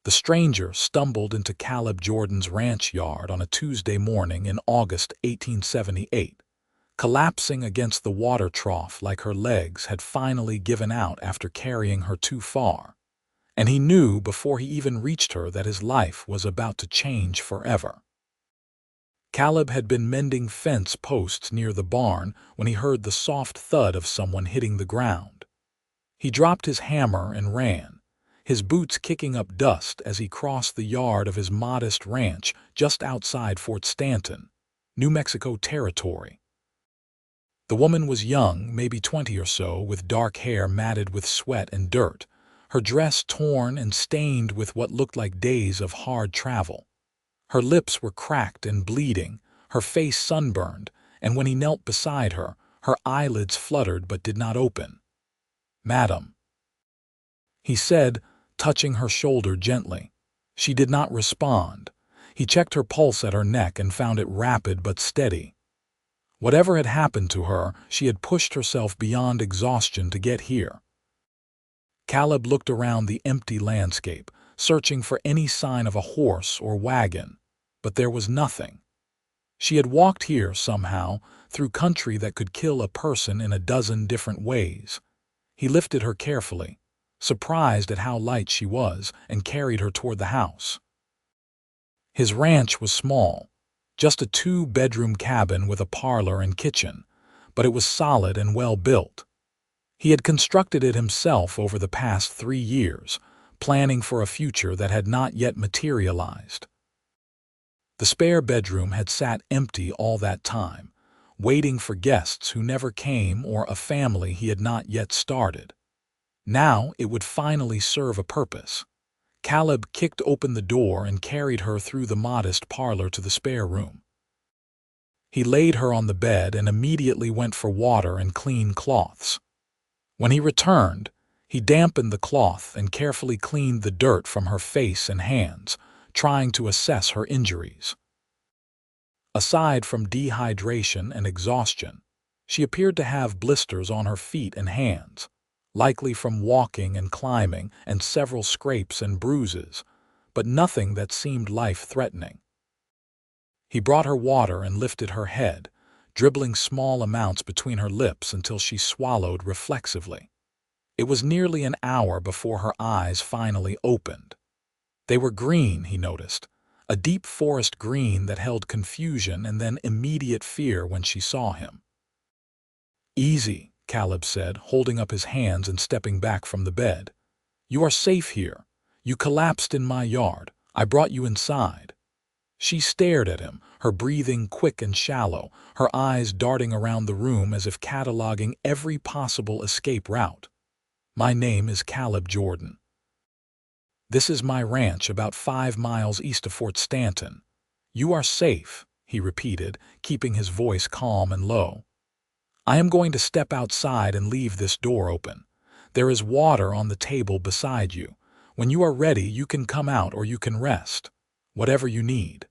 The stranger stumbled into Caleb Jordan's ranch yard on a Tuesday morning in August 1878, collapsing against the water trough like her legs had finally given out after carrying her too far. And he knew before he even reached her that his life was about to change forever. Caleb had been mending fence posts near the barn when he heard the soft thud of someone hitting the ground. He dropped his hammer and ran, his boots kicking up dust as he crossed the yard of his modest ranch just outside Fort Stanton, New Mexico territory. The woman was young, maybe 20 or so, with dark hair matted with sweat and dirt, her dress torn and stained with what looked like days of hard travel. Her lips were cracked and bleeding, her face sunburned, and when he knelt beside her, her eyelids fluttered but did not open. "Madam," he said, touching her shoulder gently. She did not respond. He checked her pulse at her neck and found it rapid but steady. Whatever had happened to her, she had pushed herself beyond exhaustion to get here. Caleb looked around the empty landscape, searching for any sign of a horse or wagon, but there was nothing. She had walked here somehow, through country that could kill a person in a dozen different ways. He lifted her carefully, surprised at how light she was, and carried her toward the house. His ranch was small, just a 2-bedroom cabin with a parlor and kitchen, but it was solid and well built. He had constructed it himself over the past 3 years, planning for a future that had not yet materialized. The spare bedroom had sat empty all that time, waiting for guests who never came or a family he had not yet started. Now it would finally serve a purpose. Caleb kicked open the door and carried her through the modest parlor to the spare room. He laid her on the bed and immediately went for water and clean cloths. When he returned, he dampened the cloth and carefully cleaned the dirt from her face and hands, trying to assess her injuries. Aside from dehydration and exhaustion, she appeared to have blisters on her feet and hands, likely from walking and climbing, and several scrapes and bruises, but nothing that seemed life-threatening. He brought her water and lifted her head, dribbling small amounts between her lips until she swallowed reflexively. It was nearly an hour before her eyes finally opened. They were green, he noticed, a deep forest green that held confusion and then immediate fear when she saw him. "Easy," Caleb said, holding up his hands and stepping back from the bed. "You are safe here. You collapsed in my yard. I brought you inside." She stared at him, her breathing quick and shallow, her eyes darting around the room as if cataloging every possible escape route. "My name is Caleb Jordan. This is my ranch about 5 miles east of Fort Stanton. You are safe," he repeated, keeping his voice calm and low. "I am going to step outside and leave this door open. There is water on the table beside you. When you are ready, you can come out or you can rest. Whatever you need."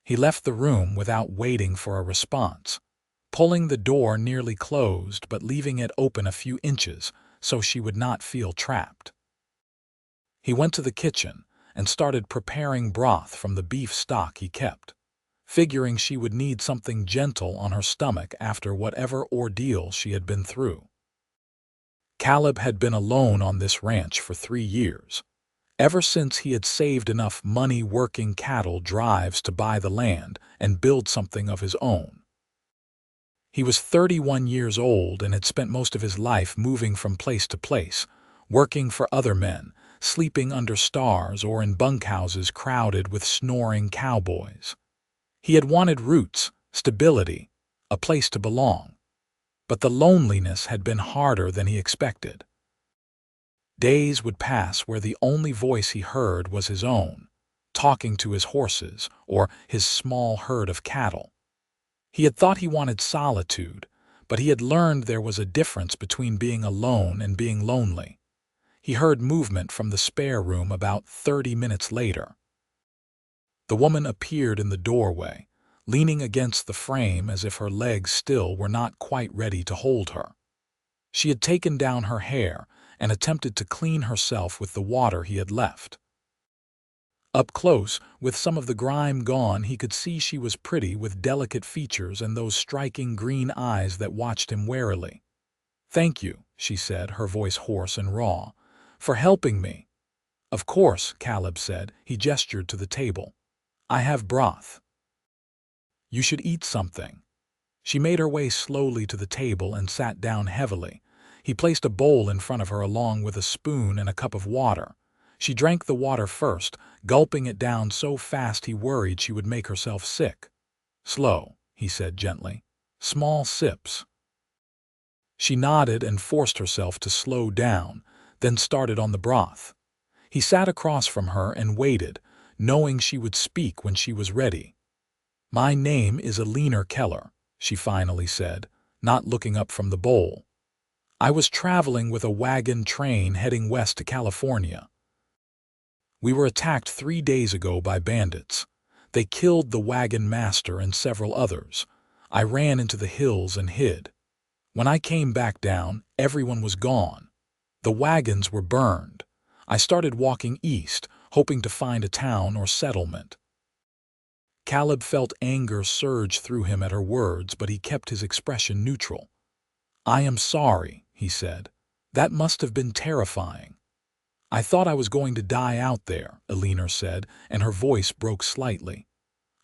He left the room without waiting for a response, pulling the door nearly closed but leaving it open a few inches so she would not feel trapped. He went to the kitchen and started preparing broth from the beef stock he kept, figuring she would need something gentle on her stomach after whatever ordeal she had been through. Caleb had been alone on this ranch for 3 years, ever since he had saved enough money working cattle drives to buy the land and build something of his own. He was 31 years old and had spent most of his life moving from place to place, working for other men, sleeping under stars or in bunkhouses crowded with snoring cowboys. He had wanted roots, stability, a place to belong. But the loneliness had been harder than he expected. Days would pass where the only voice he heard was his own, talking to his horses or his small herd of cattle. He had thought he wanted solitude, but he had learned there was a difference between being alone and being lonely. He heard movement from the spare room about 30 minutes later. The woman appeared in the doorway, leaning against the frame as if her legs still were not quite ready to hold her. She had taken down her hair and attempted to clean herself with the water he had left. Up close, with some of the grime gone, he could see she was pretty with delicate features and those striking green eyes that watched him warily. "Thank you," she said, her voice hoarse and raw, "for helping me." "Of course," Caleb said. He gestured to the table. "I have broth. You should eat something." She made her way slowly to the table and sat down heavily. He placed a bowl in front of her along with a spoon and a cup of water. She drank the water first, gulping it down so fast he worried she would make herself sick. "Slow," he said gently. "Small sips." She nodded and forced herself to slow down, then started on the broth. He sat across from her and waited, knowing she would speak when she was ready. "My name is Eleanor Keller," she finally said, not looking up from the bowl. "I was traveling with a wagon train heading west to California. We were attacked 3 days ago by bandits. They killed the wagon master and several others. I ran into the hills and hid. When I came back down, everyone was gone. The wagons were burned. I started walking east, hoping to find a town or settlement." Caleb felt anger surge through him at her words, but he kept his expression neutral. "I am sorry," he said. "That must have been terrifying." "I thought I was going to die out there," Eleanor said, and her voice broke slightly.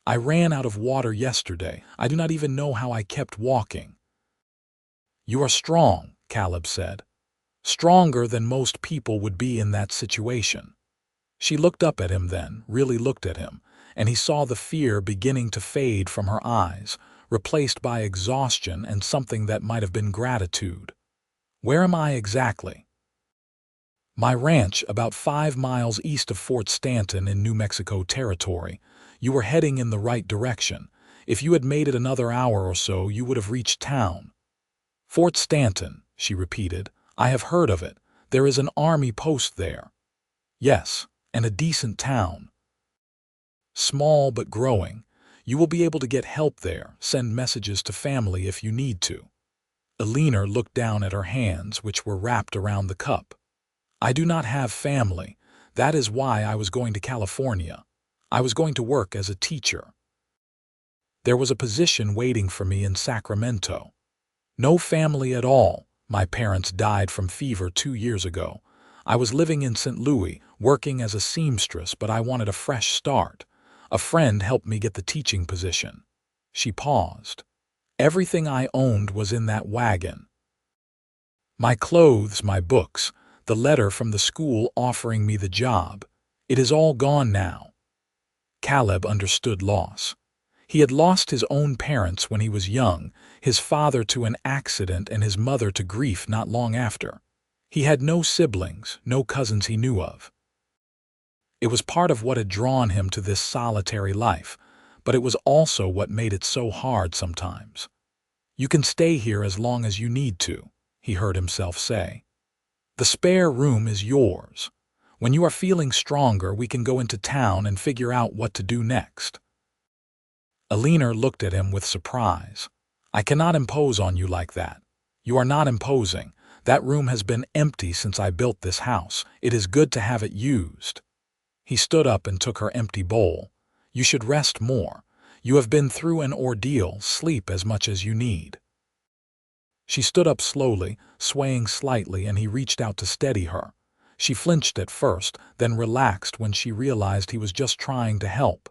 "I ran out of water yesterday. I do not even know how I kept walking." "You are strong," Caleb said. "Stronger than most people would be in that situation." She looked up at him then, really looked at him, and he saw the fear beginning to fade from her eyes, replaced by exhaustion and something that might have been gratitude. "Where am I exactly?" "My ranch, about 5 miles east of Fort Stanton in New Mexico territory. You were heading in the right direction. If you had made it another hour or so, you would have reached town." "Fort Stanton," she repeated. "I have heard of it. There is an army post there." "Yes, and a decent town. Small but growing. You will be able to get help there, send messages to family if you need to." Eleanor looked down at her hands, which were wrapped around the cup. "I do not have family. That is why I was going to California. I was going to work as a teacher. There was a position waiting for me in Sacramento. No family at all. My parents died from fever 2 years ago. I was living in St. Louis, working as a seamstress, but I wanted a fresh start. A friend helped me get the teaching position." She paused. "Everything I owned was in that wagon. My clothes, my books, the letter from the school offering me the job. It is all gone now." Caleb understood loss. He had lost his own parents when he was young, his father to an accident and his mother to grief not long after. He had no siblings, no cousins he knew of. It was part of what had drawn him to this solitary life, but it was also what made it so hard sometimes. "You can stay here as long as you need to," he heard himself say. "The spare room is yours. When you are feeling stronger, we can go into town and figure out what to do next." Eleanor looked at him with surprise. "I cannot impose on you like that. You are not imposing. That room has been empty since I built this house. It is good to have it used." He stood up and took her empty bowl. "You should rest more. You have been through an ordeal. Sleep as much as you need." She stood up slowly, swaying slightly, and he reached out to steady her. She flinched at first, then relaxed when she realized he was just trying to help.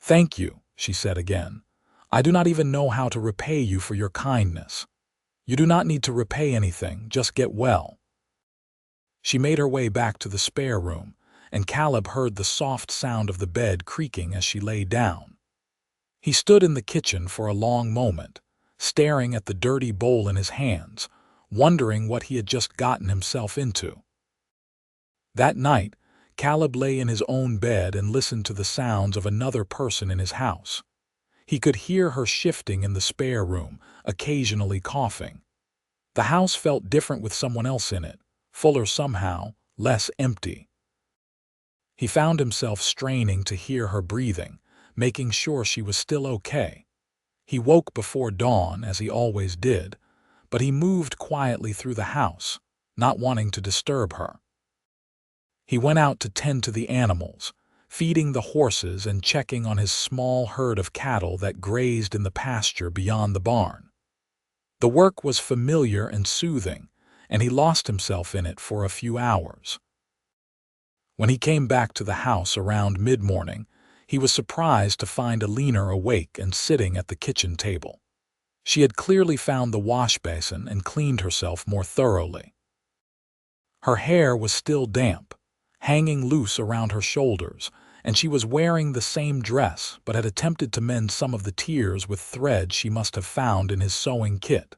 "Thank you," she said again. "I do not even know how to repay you for your kindness." "You do not need to repay anything, just get well." She made her way back to the spare room, and Caleb heard the soft sound of the bed creaking as she lay down. He stood in the kitchen for a long moment, staring at the dirty bowl in his hands, wondering what he had just gotten himself into. That night, Caleb lay in his own bed and listened to the sounds of another person in his house. He could hear her shifting in the spare room, occasionally coughing. The house felt different with someone else in it, fuller somehow, less empty. He found himself straining to hear her breathing, making sure she was still okay. He woke before dawn, as he always did, but he moved quietly through the house, not wanting to disturb her. He went out to tend to the animals, feeding the horses and checking on his small herd of cattle that grazed in the pasture beyond the barn. The work was familiar and soothing, and he lost himself in it for a few hours. When he came back to the house around mid-morning, he was surprised to find Eleanor awake and sitting at the kitchen table. She had clearly found the wash basin and cleaned herself more thoroughly. Her hair was still damp, hanging loose around her shoulders, and she was wearing the same dress but had attempted to mend some of the tears with thread she must have found in his sewing kit.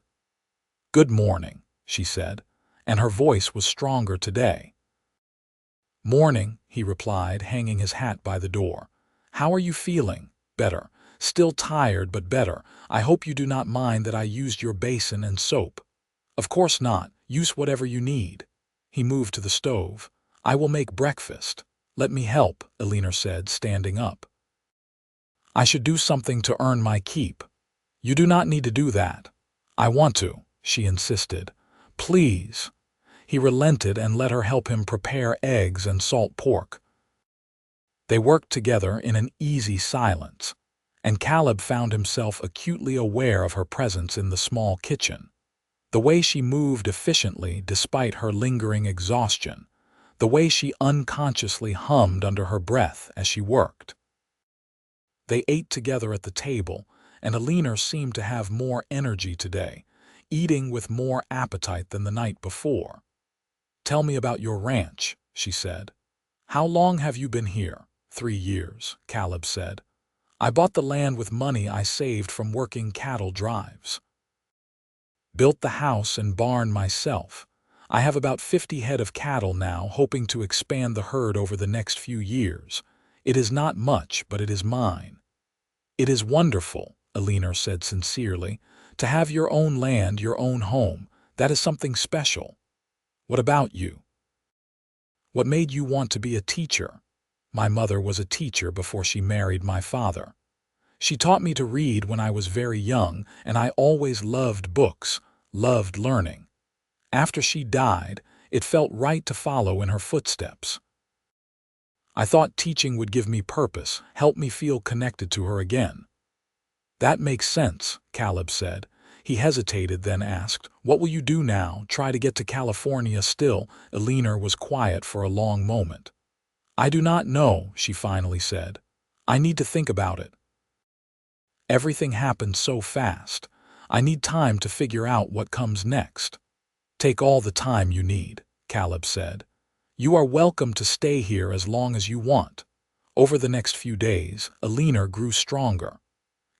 "Good morning," she said, and her voice was stronger today. "Morning," he replied, hanging his hat by the door. "How are you feeling?" "Better. Still tired, but better. I hope you do not mind that I used your basin and soap." "Of course not. Use whatever you need." He moved to the stove. "I will make breakfast." "Let me help," Eleanor said, standing up. "I should do something to earn my keep." "You do not need to do that." "I want to," she insisted. "Please." He relented and let her help him prepare eggs and salt pork. They worked together in an easy silence, and Caleb found himself acutely aware of her presence in the small kitchen. The way she moved efficiently despite her lingering exhaustion, the way she unconsciously hummed under her breath as she worked. They ate together at the table, and Eleanor seemed to have more energy today, eating with more appetite than the night before. "Tell me about your ranch," she said. "How long have you been here?" 3 years, Caleb said. "I bought the land with money I saved from working cattle drives. Built the house and barn myself. I have about 50 head of cattle now, hoping to expand the herd over the next few years. It is not much, but it is mine." "It is wonderful," Eleanor said sincerely. "To have your own land, your own home, that is something special. What about you? What made you want to be a teacher?" "My mother was a teacher before she married my father. She taught me to read when I was very young, and I always loved books, loved learning. After she died, it felt right to follow in her footsteps. I thought teaching would give me purpose, help me feel connected to her again." "That makes sense," Caleb said. He hesitated, then asked, "What will you do now? Try to get to California still?" Eleanor was quiet for a long moment. "I do not know," she finally said. "I need to think about it. Everything happened so fast. I need time to figure out what comes next." "Take all the time you need," Caleb said. "You are welcome to stay here as long as you want." Over the next few days, Eleanor grew stronger.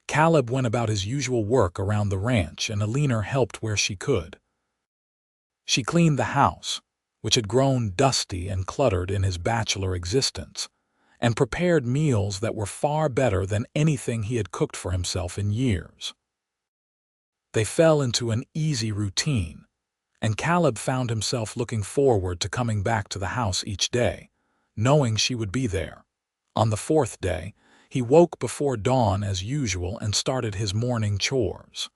Caleb went about his usual work around the ranch, and Eleanor helped where she could. She cleaned the house, which had grown dusty and cluttered in his bachelor existence, and prepared meals that were far better than anything he had cooked for himself in years. They fell into an easy routine, and Caleb found himself looking forward to coming back to the house each day, knowing she would be there. On the 4th day, he woke before dawn as usual and started his morning chores.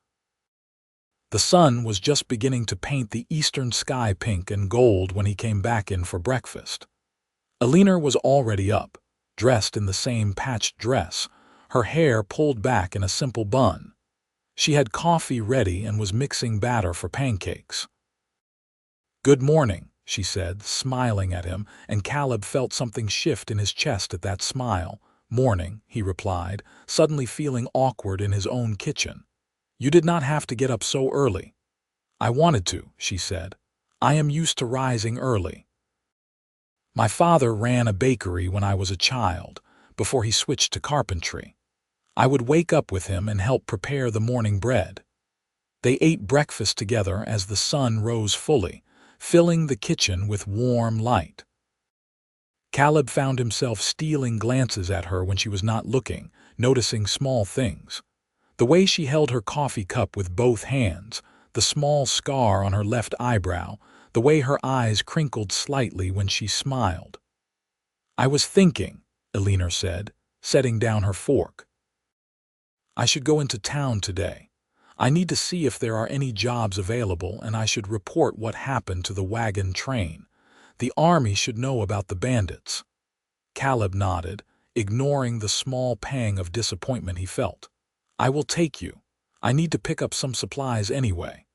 The sun was just beginning to paint the eastern sky pink and gold when he came back in for breakfast. Eleanor was already up, dressed in the same patched dress, her hair pulled back in a simple bun. She had coffee ready and was mixing batter for pancakes. "Good morning," she said, smiling at him, and Caleb felt something shift in his chest at that smile. "Morning," he replied, suddenly feeling awkward in his own kitchen. "You did not have to get up so early." "I wanted to," she said. "I am used to rising early. My father ran a bakery when I was a child, before he switched to carpentry. I would wake up with him and help prepare the morning bread." They ate breakfast together as the sun rose fully, filling the kitchen with warm light. Caleb found himself stealing glances at her when she was not looking, noticing small things. The way she held her coffee cup with both hands, the small scar on her left eyebrow, the way her eyes crinkled slightly when she smiled. "I was thinking," Eleanor said, setting down her fork. "I should go into town today. I need to see if there are any jobs available, and I should report what happened to the wagon train. The army should know about the bandits." Caleb nodded, ignoring the small pang of disappointment he felt. "I will take you. I need to pick up some supplies anyway."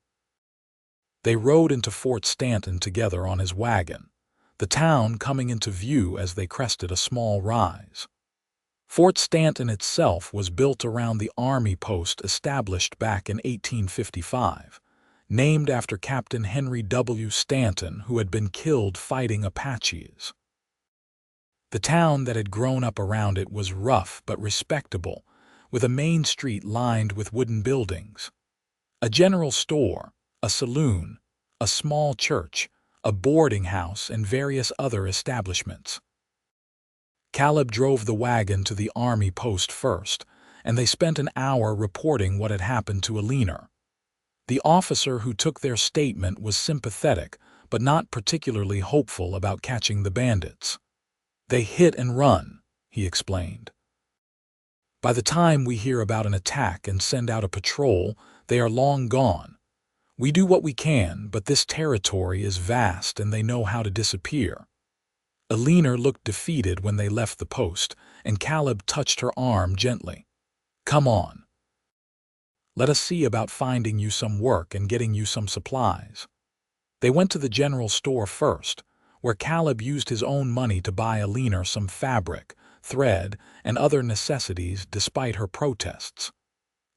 They rode into Fort Stanton together on his wagon, the town coming into view as they crested a small rise. Fort Stanton itself was built around the army post established back in 1855, named after Captain Henry W. Stanton, who had been killed fighting Apaches. The town that had grown up around it was rough but respectable, with a main street lined with wooden buildings. A general store, a saloon, a small church, a boarding house, and various other establishments. Caleb drove the wagon to the army post first, and they spent an hour reporting what had happened to Eleanor. The officer who took their statement was sympathetic, but not particularly hopeful about catching the bandits. "They hit and run," he explained. "By the time we hear about an attack and send out a patrol, they are long gone. We do what we can, but this territory is vast and they know how to disappear." Eleanor looked defeated when they left the post, and Caleb touched her arm gently. "Come on. Let us see about finding you some work and getting you some supplies." They went to the general store first, where Caleb used his own money to buy Eleanor some fabric, thread, and other necessities despite her protests.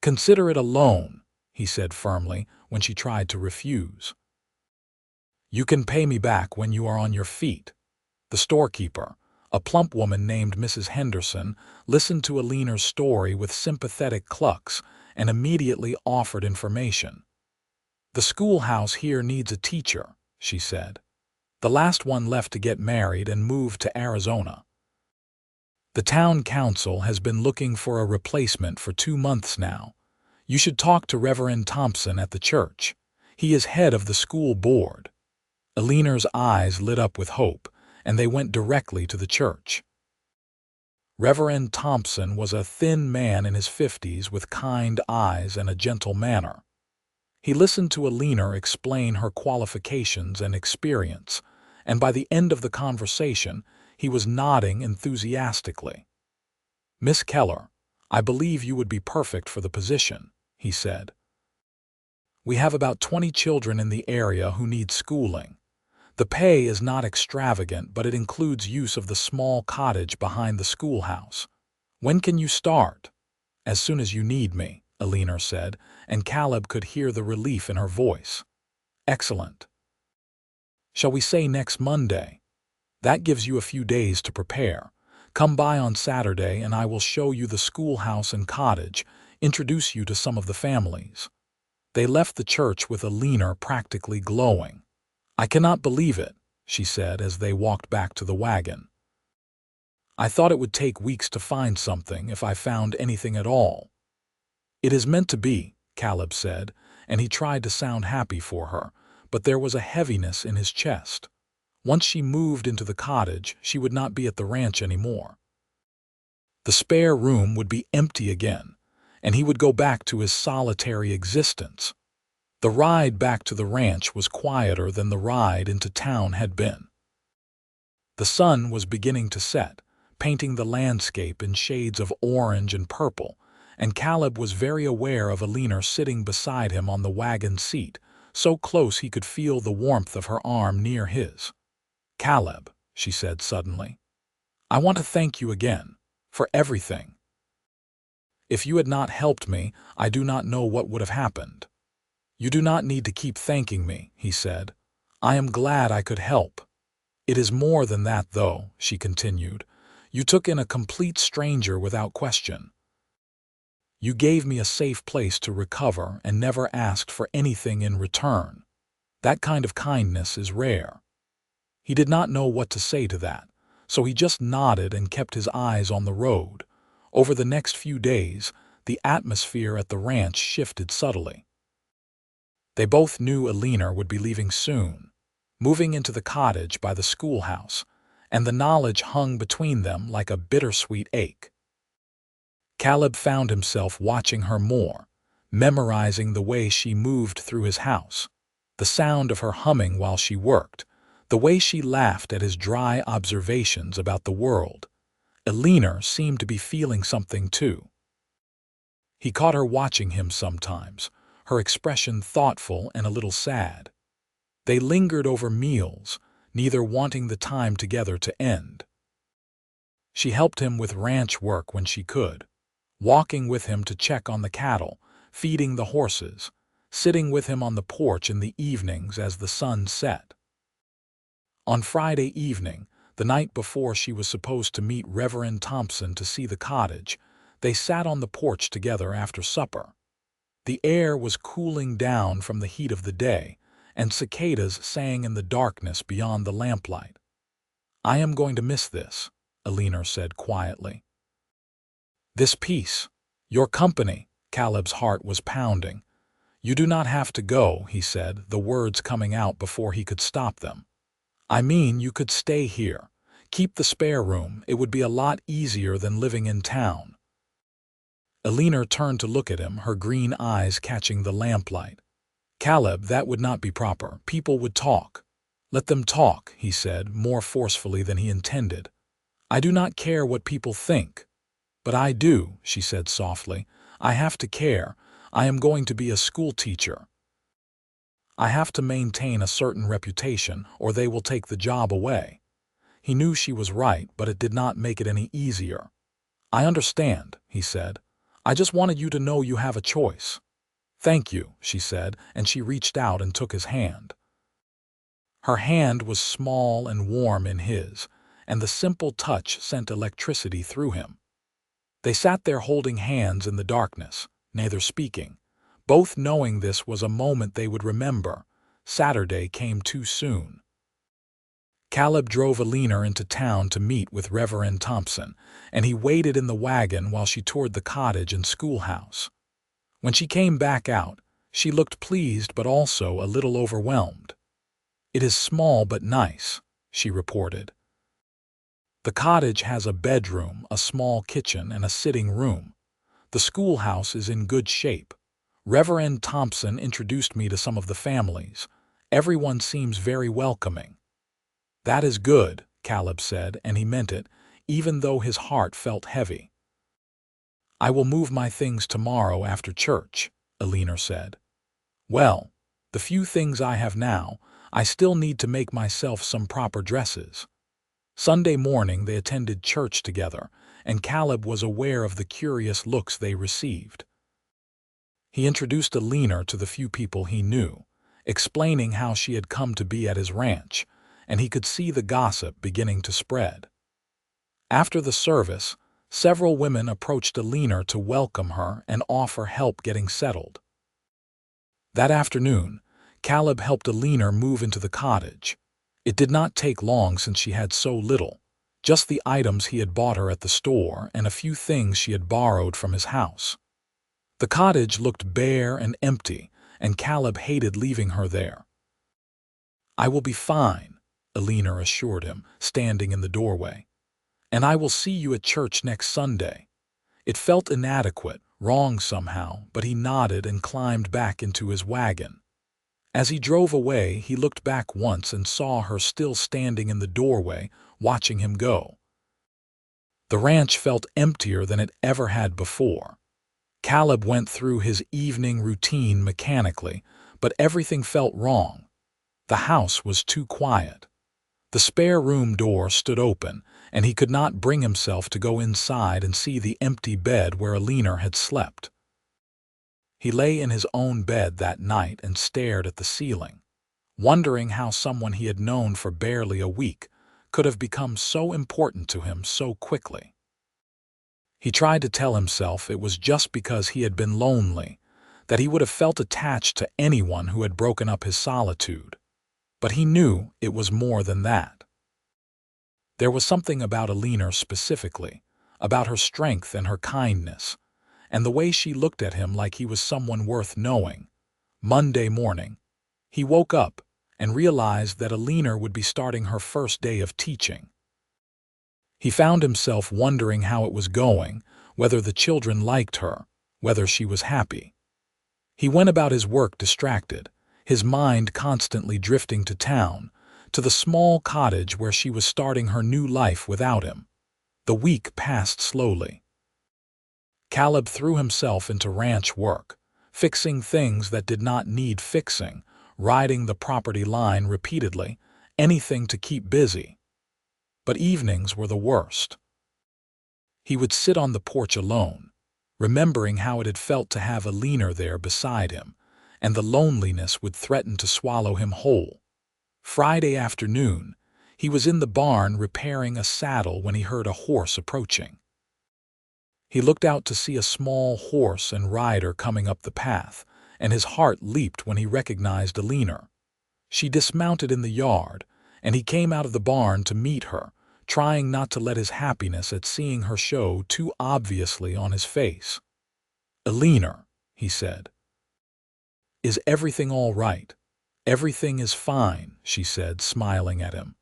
"Consider it a loan," he said firmly when she tried to refuse. "You can pay me back when you are on your feet." The storekeeper, a plump woman named Mrs. Henderson, listened to Eleanor's story with sympathetic clucks and immediately offered information. "The schoolhouse here needs a teacher," she said. "The last one left to get married and moved to Arizona. The town council has been looking for a replacement for 2 months now. You should talk to Reverend Thompson at the church. He is head of the school board." Eleanor's eyes lit up with hope, and they went directly to the church. Reverend Thompson was a thin man in his 50s with kind eyes and a gentle manner. He listened to Eleanor explain her qualifications and experience, and by the end of the conversation, he was nodding enthusiastically. "Miss Keller, I believe you would be perfect for the position," he said. "We have about 20 children in the area who need schooling. The pay is not extravagant, but it includes use of the small cottage behind the schoolhouse. When can you start?" "As soon as you need me," Eleanor said, and Caleb could hear the relief in her voice. "Excellent. Shall we say next Monday? That gives you a few days to prepare. Come by on Saturday and I will show you the schoolhouse and cottage, introduce you to some of the families." They left the church with Eleanor practically glowing. "I cannot believe it," she said as they walked back to the wagon. "I thought it would take weeks to find something, if I found anything at all." "It is meant to be," Caleb said, and he tried to sound happy for her, but there was a heaviness in his chest. Once she moved into the cottage, she would not be at the ranch anymore. The spare room would be empty again, and he would go back to his solitary existence. The ride back to the ranch was quieter than the ride into town had been. The sun was beginning to set, painting the landscape in shades of orange and purple, and Caleb was very aware of Eleanor sitting beside him on the wagon seat, so close he could feel the warmth of her arm near his. "Caleb," she said suddenly, "I want to thank you again, for everything. If you had not helped me, I do not know what would have happened." "You do not need to keep thanking me," he said. "I am glad I could help. It is more than that, though," she continued. "You took in a complete stranger without question. You gave me a safe place to recover and never asked for anything in return. That kind of kindness is rare." He did not know what to say to that, so he just nodded and kept his eyes on the road. Over the next few days, the atmosphere at the ranch shifted subtly. They both knew Eleanor would be leaving soon, moving into the cottage by the schoolhouse, and the knowledge hung between them like a bittersweet ache. Caleb found himself watching her more, memorizing the way she moved through his house, the sound of her humming while she worked, the way she laughed at his dry observations about the world. Eleanor seemed to be feeling something too. He caught her watching him sometimes, her expression thoughtful and a little sad. They lingered over meals, neither wanting the time together to end. She helped him with ranch work when she could, walking with him to check on the cattle, feeding the horses, sitting with him on the porch in the evenings as the sun set. On Friday evening, the night before she was supposed to meet Reverend Thompson to see the cottage, they sat on the porch together after supper. The air was cooling down from the heat of the day, and cicadas sang in the darkness beyond the lamplight. "I am going to miss this," Eleanor said quietly. "This peace, your company," Caleb's heart was pounding. "You do not have to go," he said, the words coming out before he could stop them. "I mean, you could stay here. Keep the spare room. It would be a lot easier than living in town." Eleanor turned to look at him, her green eyes catching the lamplight. "Caleb, that would not be proper. People would talk." "Let them talk," he said, more forcefully than he intended. "I do not care what people think." "But I do," she said softly. "I have to care. I am going to be a school teacher. I have to maintain a certain reputation, or they will take the job away." He knew she was right, but it did not make it any easier. "I understand," he said. "I just wanted you to know you have a choice." "Thank you," she said, and she reached out and took his hand. Her hand was small and warm in his, and the simple touch sent electricity through him. They sat there holding hands in the darkness, neither speaking, both knowing this was a moment they would remember. Saturday came too soon. Caleb drove Eleanor into town to meet with Reverend Thompson, and he waited in the wagon while she toured the cottage and schoolhouse. When she came back out, she looked pleased but also a little overwhelmed. "It is small but nice," she reported. "The cottage has a bedroom, a small kitchen, and a sitting room. The schoolhouse is in good shape. Reverend Thompson introduced me to some of the families. Everyone seems very welcoming." "That is good," Caleb said, and he meant it, even though his heart felt heavy. "I will move my things tomorrow after church," Eleanor said. "Well, the few things I have now, I still need to make myself some proper dresses." Sunday morning they attended church together, and Caleb was aware of the curious looks they received. He introduced Eleanor to the few people he knew, explaining how she had come to be at his ranch, and he could see the gossip beginning to spread. After the service, several women approached Eleanor to welcome her and offer help getting settled. That afternoon, Caleb helped Eleanor move into the cottage. It did not take long since she had so little, just the items he had bought her at the store and a few things she had borrowed from his house. The cottage looked bare and empty, and Caleb hated leaving her there. "I will be fine," Eleanor assured him, standing in the doorway. "And I will see you at church next Sunday." It felt inadequate, wrong somehow, but he nodded and climbed back into his wagon. As he drove away, he looked back once and saw her still standing in the doorway, watching him go. The ranch felt emptier than it ever had before. Caleb went through his evening routine mechanically, but everything felt wrong. The house was too quiet. The spare room door stood open, and he could not bring himself to go inside and see the empty bed where Eleanor had slept. He lay in his own bed that night and stared at the ceiling, wondering how someone he had known for barely a week could have become so important to him so quickly. He tried to tell himself it was just because he had been lonely, that he would have felt attached to anyone who had broken up his solitude. But he knew it was more than that. There was something about Eleanor specifically, about her strength and her kindness, and the way she looked at him like he was someone worth knowing. Monday morning, he woke up and realized that Eleanor would be starting her first day of teaching. He found himself wondering how it was going, whether the children liked her, whether she was happy. He went about his work distracted, his mind constantly drifting to town, to the small cottage where she was starting her new life without him. The week passed slowly. Caleb threw himself into ranch work, fixing things that did not need fixing, riding the property line repeatedly, anything to keep busy. But evenings were the worst. He would sit on the porch alone, remembering how it had felt to have Eleanor there beside him, and the loneliness would threaten to swallow him whole. Friday afternoon, he was in the barn repairing a saddle when he heard a horse approaching. He looked out to see a small horse and rider coming up the path, and his heart leaped when he recognized Eleanor. She dismounted in the yard, and he came out of the barn to meet her, trying not to let his happiness at seeing her show too obviously on his face. "Eleanor," he said. "Is everything all right?" "Everything is fine," she said, smiling at him.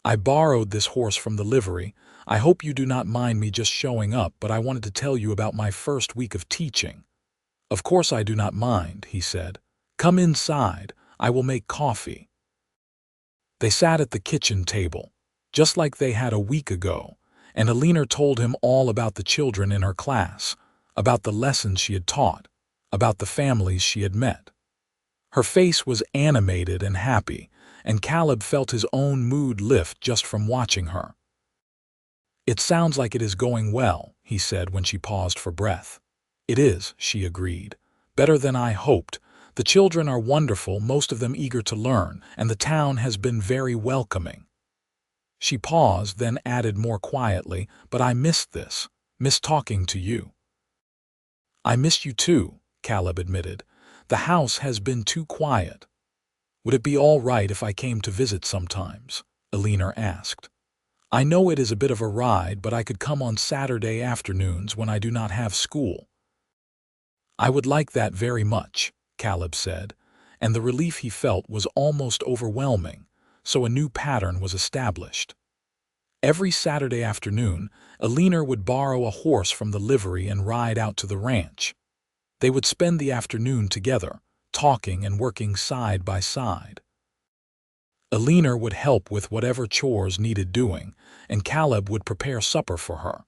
"I borrowed this horse from the livery. I hope you do not mind me just showing up, but I wanted to tell you about my first week of teaching." "Of course I do not mind," he said. "Come inside. I will make coffee." They sat at the kitchen table, just like they had a week ago, and Eleanor told him all about the children in her class, about the lessons she had taught, about the families she had met. Her face was animated and happy, and Caleb felt his own mood lift just from watching her. "It sounds like it is going well," he said when she paused for breath. "It is," she agreed. "Better than I hoped. The children are wonderful, most of them eager to learn, and the town has been very welcoming." She paused, then added more quietly, "But I missed this, miss talking to you." "I missed you too," Caleb admitted. "The house has been too quiet." "Would it be all right if I came to visit sometimes?" Eleanor asked. "I know it is a bit of a ride, but I could come on Saturday afternoons when I do not have school." "I would like that very much," Caleb said, and the relief he felt was almost overwhelming, so a new pattern was established. Every Saturday afternoon, Eleanor would borrow a horse from the livery and ride out to the ranch. They would spend the afternoon together, talking and working side by side. Eleanor would help with whatever chores needed doing, and Caleb would prepare supper for her.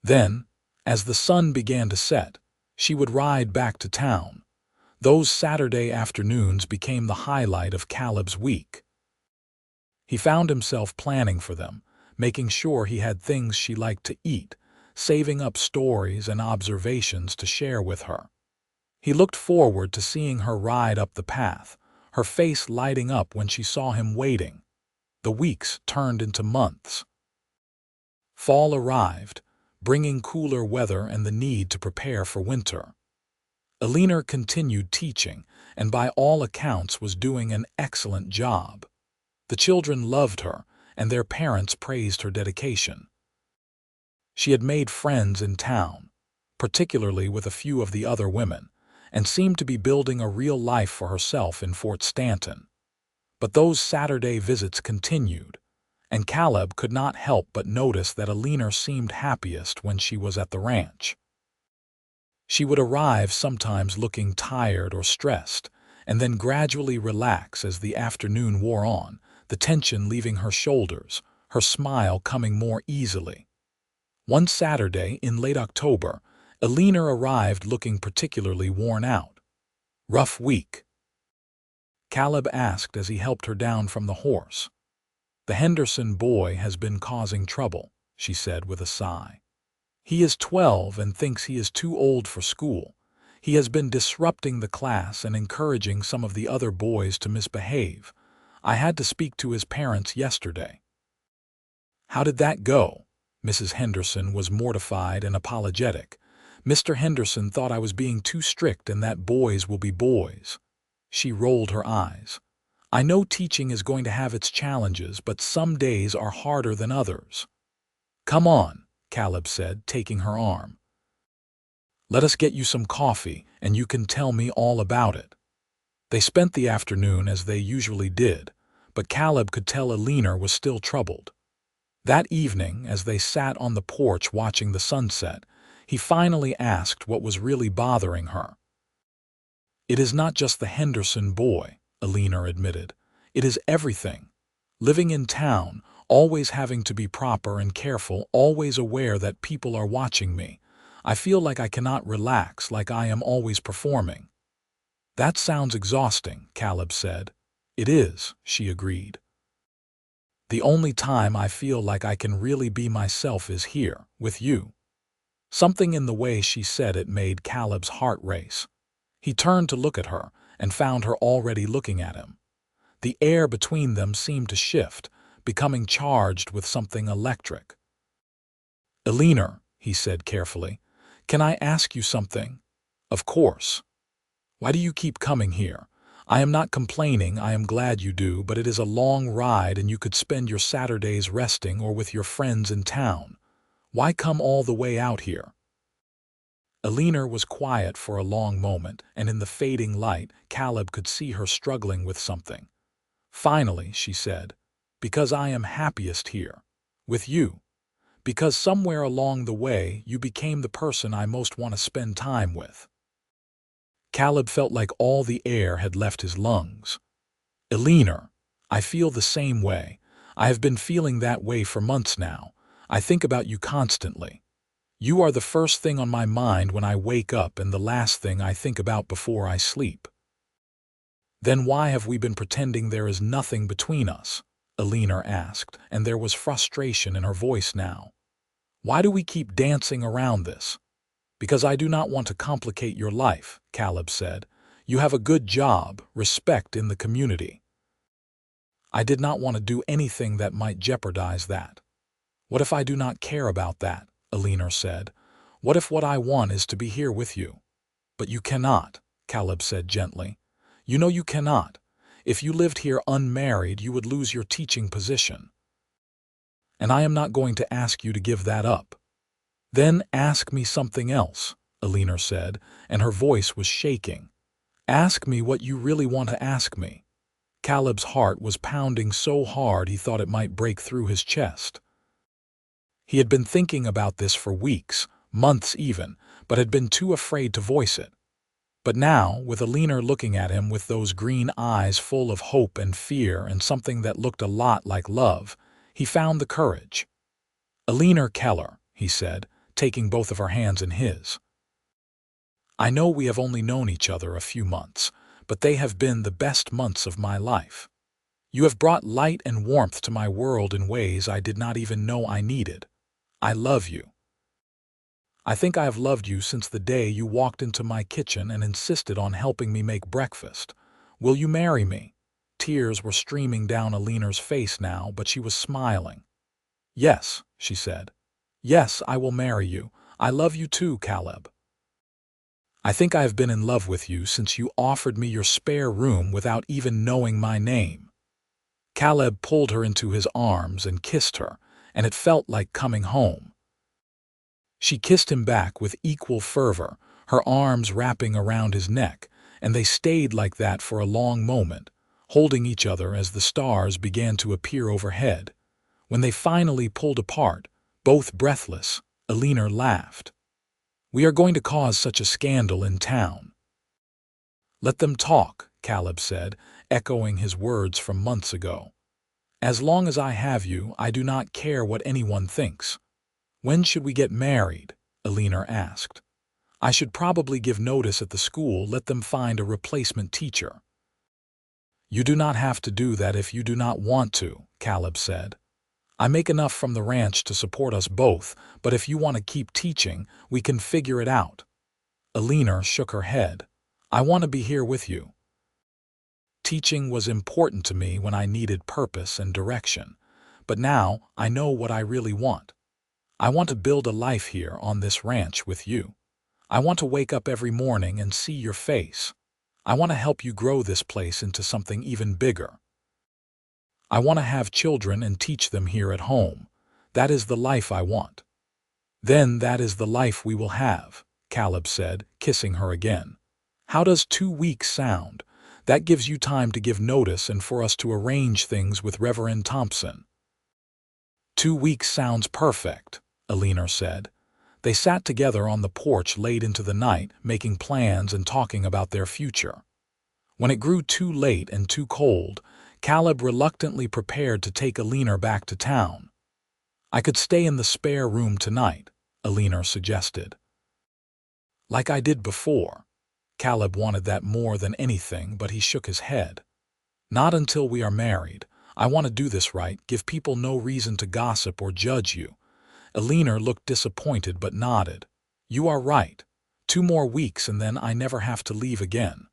Then, as the sun began to set, she would ride back to town. Those Saturday afternoons became the highlight of Caleb's week. He found himself planning for them, making sure he had things she liked to eat, saving up stories and observations to share with her. He looked forward to seeing her ride up the path, her face lighting up when she saw him waiting. The weeks turned into months. Fall arrived, bringing cooler weather and the need to prepare for winter. Eleanor continued teaching, and by all accounts was doing an excellent job. The children loved her, and their parents praised her dedication. She had made friends in town, particularly with a few of the other women, and seemed to be building a real life for herself in Fort Stanton. But those Saturday visits continued, and Caleb could not help but notice that Eleanor seemed happiest when she was at the ranch. She would arrive sometimes looking tired or stressed, and then gradually relax as the afternoon wore on, the tension leaving her shoulders, her smile coming more easily. One Saturday in late October, Eleanor arrived looking particularly worn out. "Rough week?" Caleb asked as he helped her down from the horse. "The Henderson boy has been causing trouble," she said with a sigh. "He is 12 and thinks he is too old for school. He has been disrupting the class and encouraging some of the other boys to misbehave. I had to speak to his parents yesterday." "How did that go?" Mrs. Henderson was mortified and apologetic. "Mr. Henderson thought I was being too strict and that boys will be boys." She rolled her eyes. "I know teaching is going to have its challenges, but some days are harder than others." "Come on," Caleb said, taking her arm. "Let us get you some coffee, and you can tell me all about it." They spent the afternoon as they usually did, but Caleb could tell Eleanor was still troubled. That evening, as they sat on the porch watching the sunset, he finally asked what was really bothering her. "It is not just the Henderson boy," Eleanor admitted. "It is everything. Living in town, always having to be proper and careful, always aware that people are watching me. I feel like I cannot relax, like I am always performing." "That sounds exhausting," Caleb said. "It is," she agreed. "The only time I feel like I can really be myself is here, with you." Something in the way she said it made Caleb's heart race. He turned to look at her and found her already looking at him. The air between them seemed to shift, becoming charged with something electric. "Eleanor," he said carefully, "can I ask you something?" "Of course." "Why do you keep coming here? I am not complaining, I am glad you do, but it is a long ride and you could spend your Saturdays resting or with your friends in town. Why come all the way out here?" Eleanor was quiet for a long moment, and in the fading light, Caleb could see her struggling with something. Finally, she said, "Because I am happiest here. With you. Because somewhere along the way, you became the person I most want to spend time with." Caleb felt like all the air had left his lungs. "Eleanor, I feel the same way. I have been feeling that way for months now. I think about you constantly. You are the first thing on my mind when I wake up and the last thing I think about before I sleep." "Then why have we been pretending there is nothing between us?" Eleanor asked, and there was frustration in her voice now. "Why do we keep dancing around this?" "Because I do not want to complicate your life," Caleb said. "You have a good job, respect in the community. I did not want to do anything that might jeopardize that." "What if I do not care about that?" Eleanor said. "What if what I want is to be here with you?" "But you cannot," Caleb said gently. "You know you cannot. If you lived here unmarried, you would lose your teaching position. And I am not going to ask you to give that up." "Then ask me something else," Eleanor said, and her voice was shaking. "Ask me what you really want to ask me." Caleb's heart was pounding so hard he thought it might break through his chest. He had been thinking about this for weeks, months even, but had been too afraid to voice it. But now, with Eleanor looking at him with those green eyes full of hope and fear and something that looked a lot like love, he found the courage. "Eleanor Keller," he said, taking both of her hands in his. "I know we have only known each other a few months, but they have been the best months of my life. You have brought light and warmth to my world in ways I did not even know I needed. I love you. I think I have loved you since the day you walked into my kitchen and insisted on helping me make breakfast. Will you marry me?" Tears were streaming down Eleanor's face now, but she was smiling. "Yes," she said. "Yes, I will marry you. I love you too, Caleb. I think I have been in love with you since you offered me your spare room without even knowing my name." Caleb pulled her into his arms and kissed her, and it felt like coming home. She kissed him back with equal fervor, her arms wrapping around his neck, and they stayed like that for a long moment, holding each other as the stars began to appear overhead. When they finally pulled apart, both breathless, Eleanor laughed. "We are going to cause such a scandal in town." "Let them talk," Caleb said, echoing his words from months ago. "As long as I have you, I do not care what anyone thinks." "When should we get married?" Eleanor asked. "I should probably give notice at the school, let them find a replacement teacher." "You do not have to do that if you do not want to," Caleb said. "I make enough from the ranch to support us both, but if you want to keep teaching, we can figure it out." Eleanor shook her head. "I want to be here with you. Teaching was important to me when I needed purpose and direction, but now I know what I really want. I want to build a life here on this ranch with you. I want to wake up every morning and see your face. I want to help you grow this place into something even bigger. I want to have children and teach them here at home. That is the life I want." "Then that is the life we will have," Caleb said, kissing her again. "How does 2 weeks sound? That gives you time to give notice and for us to arrange things with Reverend Thompson." 2 weeks sounds perfect," Eleanor said. They sat together on the porch late into the night, making plans and talking about their future. When it grew too late and too cold, Caleb reluctantly prepared to take Eleanor back to town. "I could stay in the spare room tonight," Eleanor suggested. "Like I did before." Caleb wanted that more than anything, but he shook his head. "Not until we are married. I want to do this right, give people no reason to gossip or judge you." Eleanor looked disappointed but nodded. "You are right. 2 more weeks and then I never have to leave again."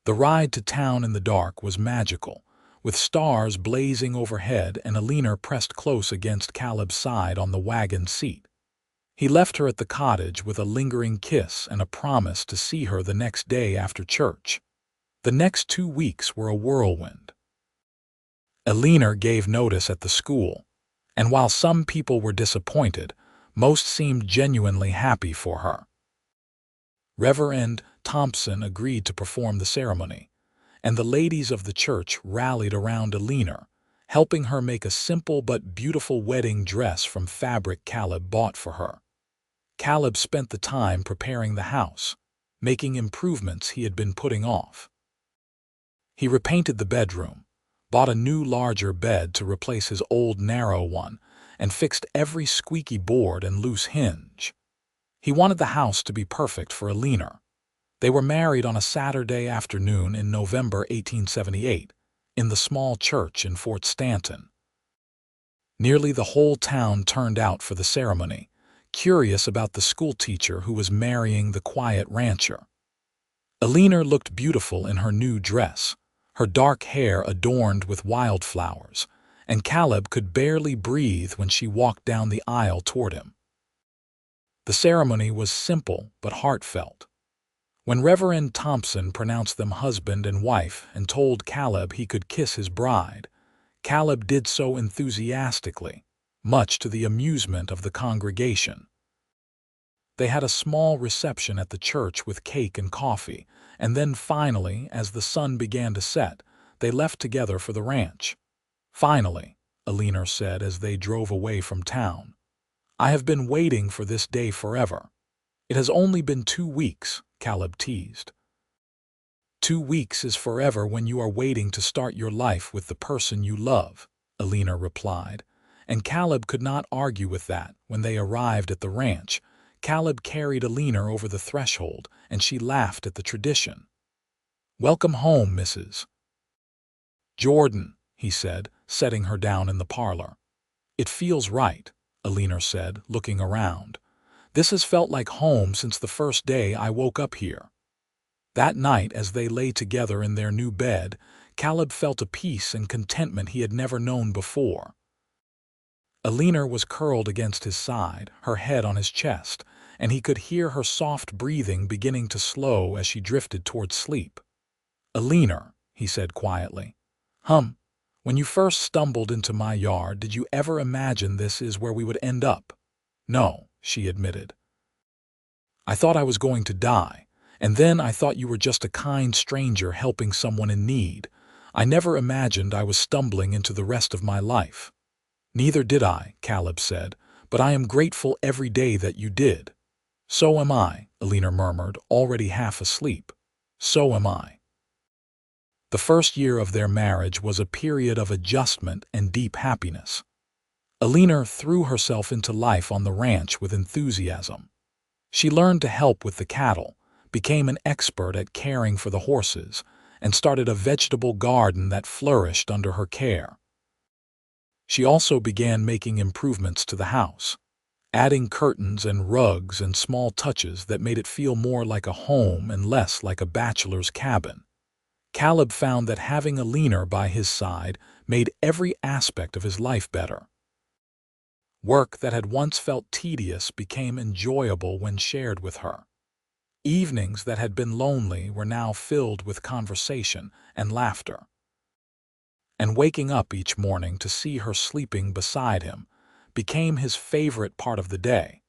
The ride to town in the dark was magical, with stars blazing overhead and Eleanor pressed close against Caleb's side on the wagon seat. He left her at the cottage with a lingering kiss and a promise to see her the next day after church. The next 2 weeks were a whirlwind. Eleanor gave notice at the school, and while some people were disappointed, most seemed genuinely happy for her. Reverend Thompson agreed to perform the ceremony, and the ladies of the church rallied around Eleanor, helping her make a simple but beautiful wedding dress from fabric Caleb bought for her. Caleb spent the time preparing the house, making improvements he had been putting off. He repainted the bedroom, bought a new larger bed to replace his old narrow one, and fixed every squeaky board and loose hinge. He wanted the house to be perfect for Eleanor. They were married on a Saturday afternoon in November 1878, in the small church in Fort Stanton. Nearly the whole town turned out for the ceremony, curious about the schoolteacher who was marrying the quiet rancher. Eleanor looked beautiful in her new dress, her dark hair adorned with wildflowers, and Caleb could barely breathe when she walked down the aisle toward him. The ceremony was simple but heartfelt. When Reverend Thompson pronounced them husband and wife and told Caleb he could kiss his bride, Caleb did so enthusiastically, much to the amusement of the congregation. They had a small reception at the church with cake and coffee, and then finally, as the sun began to set, they left together for the ranch. "Finally," Eleanor said as they drove away from town. "I have been waiting for this day forever." "It has only been 2 weeks," Caleb teased. 2 weeks is forever when you are waiting to start your life with the person you love," Eleanor replied, and Caleb could not argue with that. When they arrived at the ranch, Caleb carried Eleanor over the threshold, and she laughed at the tradition. "Welcome home, Mrs. Jordan," he said, setting her down in the parlor. "It feels right," Eleanor said, looking around. "This has felt like home since the first day I woke up here." That night, as they lay together in their new bed, Caleb felt a peace and contentment he had never known before. Eleanor was curled against his side, her head on his chest, and he could hear her soft breathing beginning to slow as she drifted toward sleep. "Eleanor," he said quietly, when you first stumbled into my yard, did you ever imagine this is where we would end up?" "No," she admitted. "I thought I was going to die. And then I thought you were just a kind stranger helping someone in need. I never imagined I was stumbling into the rest of my life." "Neither did I," Caleb said, "but I am grateful every day that you did." "So am I," Eleanor murmured, already half asleep. "So am I." The first year of their marriage was a period of adjustment and deep happiness. Eleanor threw herself into life on the ranch with enthusiasm. She learned to help with the cattle, became an expert at caring for the horses, and started a vegetable garden that flourished under her care. She also began making improvements to the house, adding curtains and rugs and small touches that made it feel more like a home and less like a bachelor's cabin. Caleb found that having Eleanor by his side made every aspect of his life better. Work that had once felt tedious became enjoyable when shared with her. Evenings that had been lonely were now filled with conversation and laughter. And waking up each morning to see her sleeping beside him became his favorite part of the day,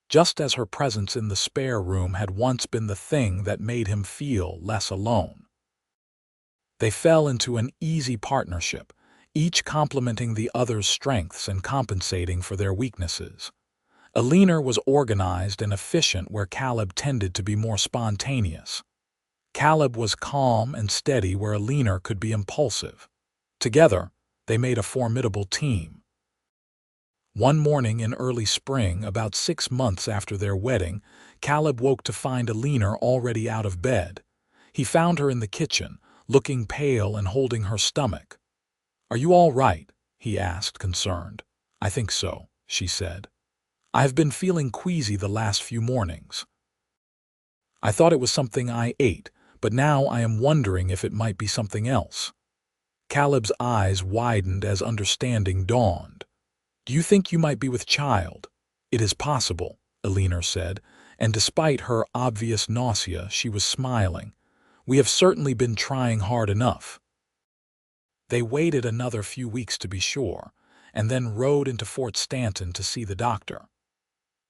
just as her presence in the spare room had once been the thing that made him feel less alone. They fell into an easy partnership, each complementing the other's strengths and compensating for their weaknesses. Eleanor was organized and efficient where Caleb tended to be more spontaneous. Caleb was calm and steady where Eleanor could be impulsive. Together, they made a formidable team. One morning in early spring, about 6 months after their wedding, Caleb woke to find Eleanor already out of bed. He found her in the kitchen, looking pale and holding her stomach. "Are you all right?" he asked, concerned. "I think so," she said. "I have been feeling queasy the last few mornings. I thought it was something I ate, but now I am wondering if it might be something else." Caleb's eyes widened as understanding dawned. "Do you think you might be with child?" "It is possible," Eleanor said, and despite her obvious nausea, she was smiling. "We have certainly been trying hard enough." They waited another few weeks to be sure, and then rode into Fort Stanton to see the doctor.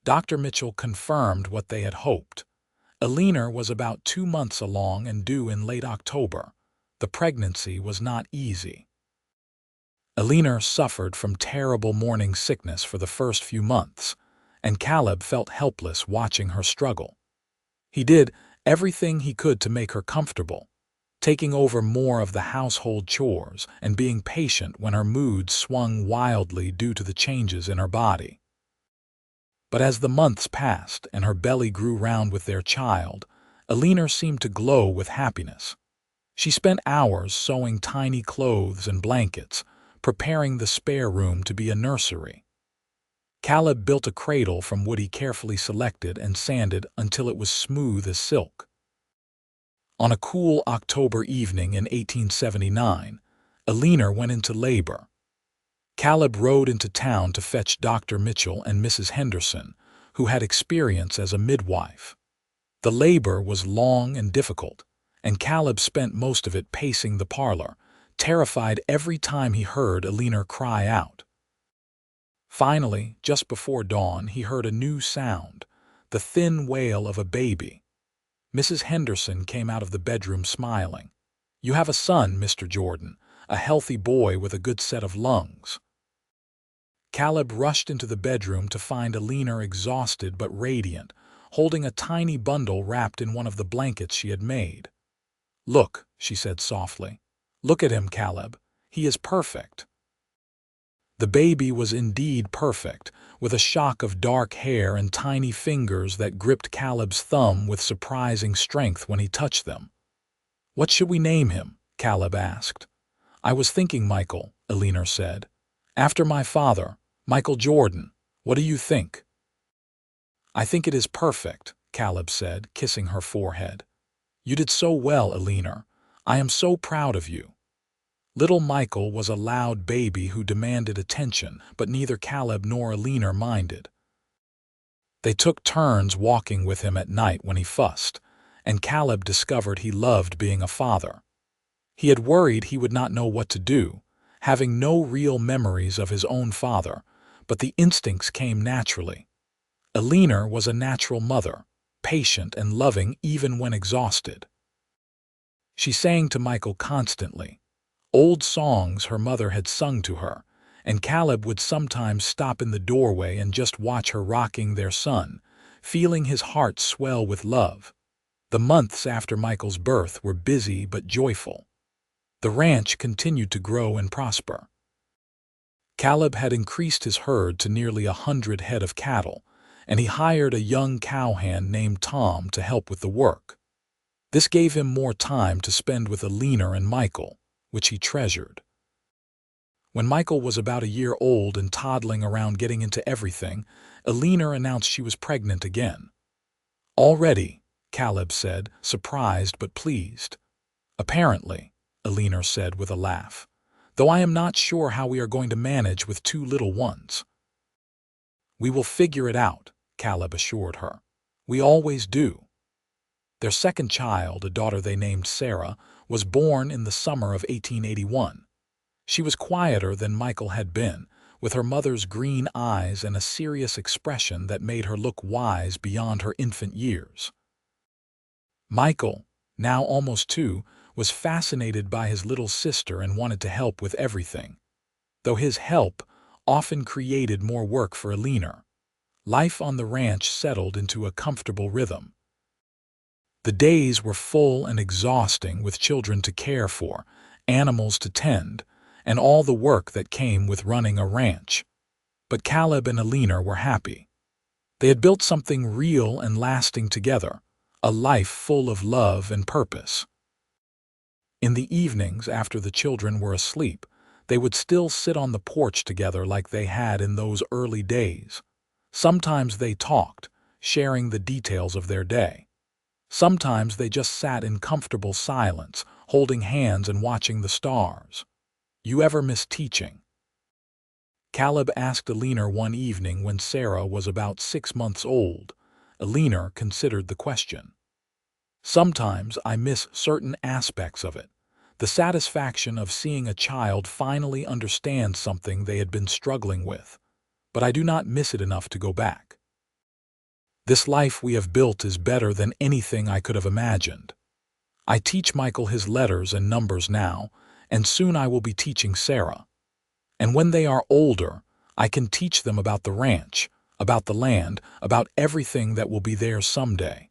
Dr. Mitchell confirmed what they had hoped. Eleanor was about 2 months along and due in late October. The pregnancy was not easy. Eleanor suffered from terrible morning sickness for the first few months, and Caleb felt helpless watching her struggle. He did everything he could to make her comfortable, taking over more of the household chores and being patient when her mood swung wildly due to the changes in her body. But as the months passed and her belly grew round with their child, Eleanor seemed to glow with happiness. She spent hours sewing tiny clothes and blankets, preparing the spare room to be a nursery. Caleb built a cradle from wood he carefully selected and sanded until it was smooth as silk. On a cool October evening in 1879, Eleanor went into labor. Caleb rode into town to fetch Dr. Mitchell and Mrs. Henderson, who had experience as a midwife. The labor was long and difficult, and Caleb spent most of it pacing the parlor, terrified every time he heard Eleanor cry out. Finally, just before dawn, he heard a new sound, the thin wail of a baby. Mrs. Henderson came out of the bedroom smiling. "You have a son, Mr. Jordan, a healthy boy with a good set of lungs." Caleb rushed into the bedroom to find Eleanor exhausted but radiant, holding a tiny bundle wrapped in one of the blankets she had made. "Look," she said softly. "Look at him, Caleb. He is perfect." The baby was indeed perfect, with a shock of dark hair and tiny fingers that gripped Caleb's thumb with surprising strength when he touched them. "What should we name him?" Caleb asked. "I was thinking Michael," Eleanor said. "After my father, Michael Jordan. What do you think?" "I think it is perfect," Caleb said, kissing her forehead. "You did so well, Eleanor. I am so proud of you." Little Michael was a loud baby who demanded attention, but neither Caleb nor Eleanor minded. They took turns walking with him at night when he fussed, and Caleb discovered he loved being a father. He had worried he would not know what to do, having no real memories of his own father, but the instincts came naturally. Eleanor was a natural mother, patient and loving even when exhausted. She sang to Michael constantly, old songs her mother had sung to her, and Caleb would sometimes stop in the doorway and just watch her rocking their son, feeling his heart swell with love. The months after Michael's birth were busy but joyful. The ranch continued to grow and prosper. Caleb had increased his herd to nearly 100 head of cattle, and he hired a young cowhand named Tom to help with the work. This gave him more time to spend with Eleanor and Michael, which he treasured. When Michael was about a year old and toddling around getting into everything, Eleanor announced she was pregnant again. "Already," Caleb said, surprised but pleased. "Apparently," Eleanor said with a laugh, "though I am not sure how we are going to manage with 2 little ones." "We will figure it out," Caleb assured her. "We always do." Their second child, a daughter they named Sarah, was born in the summer of 1881. She was quieter than Michael had been, with her mother's green eyes and a serious expression that made her look wise beyond her infant years. Michael, now almost 2, was fascinated by his little sister and wanted to help with everything. Though his help often created more work for Eleanor, life on the ranch settled into a comfortable rhythm. The days were full and exhausting, with children to care for, animals to tend, and all the work that came with running a ranch. But Caleb and Eleanor were happy. They had built something real and lasting together, a life full of love and purpose. In the evenings, after the children were asleep, they would still sit on the porch together like they had in those early days. Sometimes they talked, sharing the details of their day. Sometimes they just sat in comfortable silence, holding hands and watching the stars. "You ever miss teaching?" Caleb asked Eleanor one evening when Sarah was about 6 months old. Eleanor considered the question. "Sometimes I miss certain aspects of it. The satisfaction of seeing a child finally understand something they had been struggling with. But I do not miss it enough to go back. This life we have built is better than anything I could have imagined. I teach Michael his letters and numbers now, and soon I will be teaching Sarah. And when they are older, I can teach them about the ranch, about the land, about everything that will be theirs someday.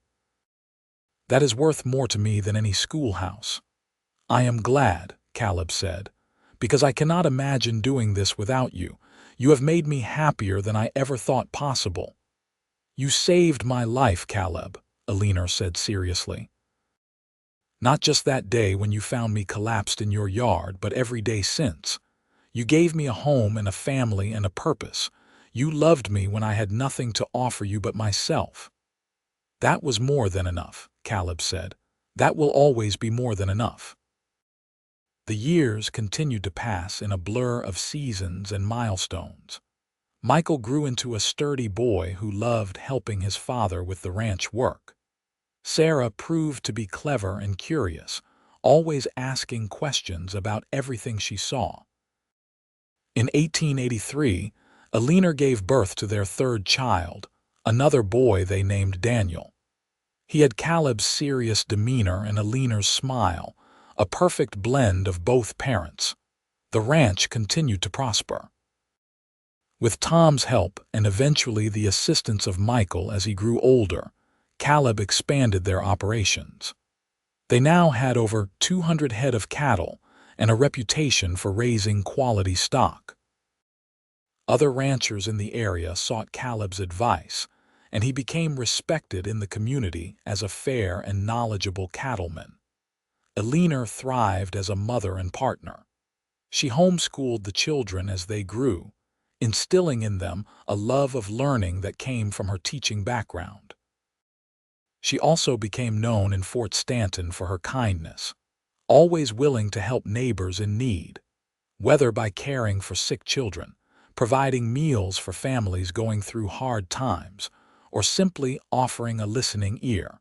That is worth more to me than any schoolhouse." "I am glad," Caleb said, "because I cannot imagine doing this without you. You have made me happier than I ever thought possible." "You saved my life, Caleb," Eleanor said seriously. "Not just that day when you found me collapsed in your yard, but every day since. You gave me a home and a family and a purpose. You loved me when I had nothing to offer you but myself." "That was more than enough," Caleb said. "That will always be more than enough." The years continued to pass in a blur of seasons and milestones. Michael grew into a sturdy boy who loved helping his father with the ranch work. Sarah proved to be clever and curious, always asking questions about everything she saw. In 1883, Eleanor gave birth to their third child, another boy they named Daniel. He had Caleb's serious demeanor and Eleanor's smile, a perfect blend of both parents. The ranch continued to prosper. With Tom's help and eventually the assistance of Michael as he grew older, Caleb expanded their operations. They now had over 200 head of cattle and a reputation for raising quality stock. Other ranchers in the area sought Caleb's advice, and he became respected in the community as a fair and knowledgeable cattleman. Eleanor thrived as a mother and partner. She homeschooled the children as they grew, instilling in them a love of learning that came from her teaching background. She also became known in Fort Stanton for her kindness, always willing to help neighbors in need, whether by caring for sick children, providing meals for families going through hard times, or simply offering a listening ear.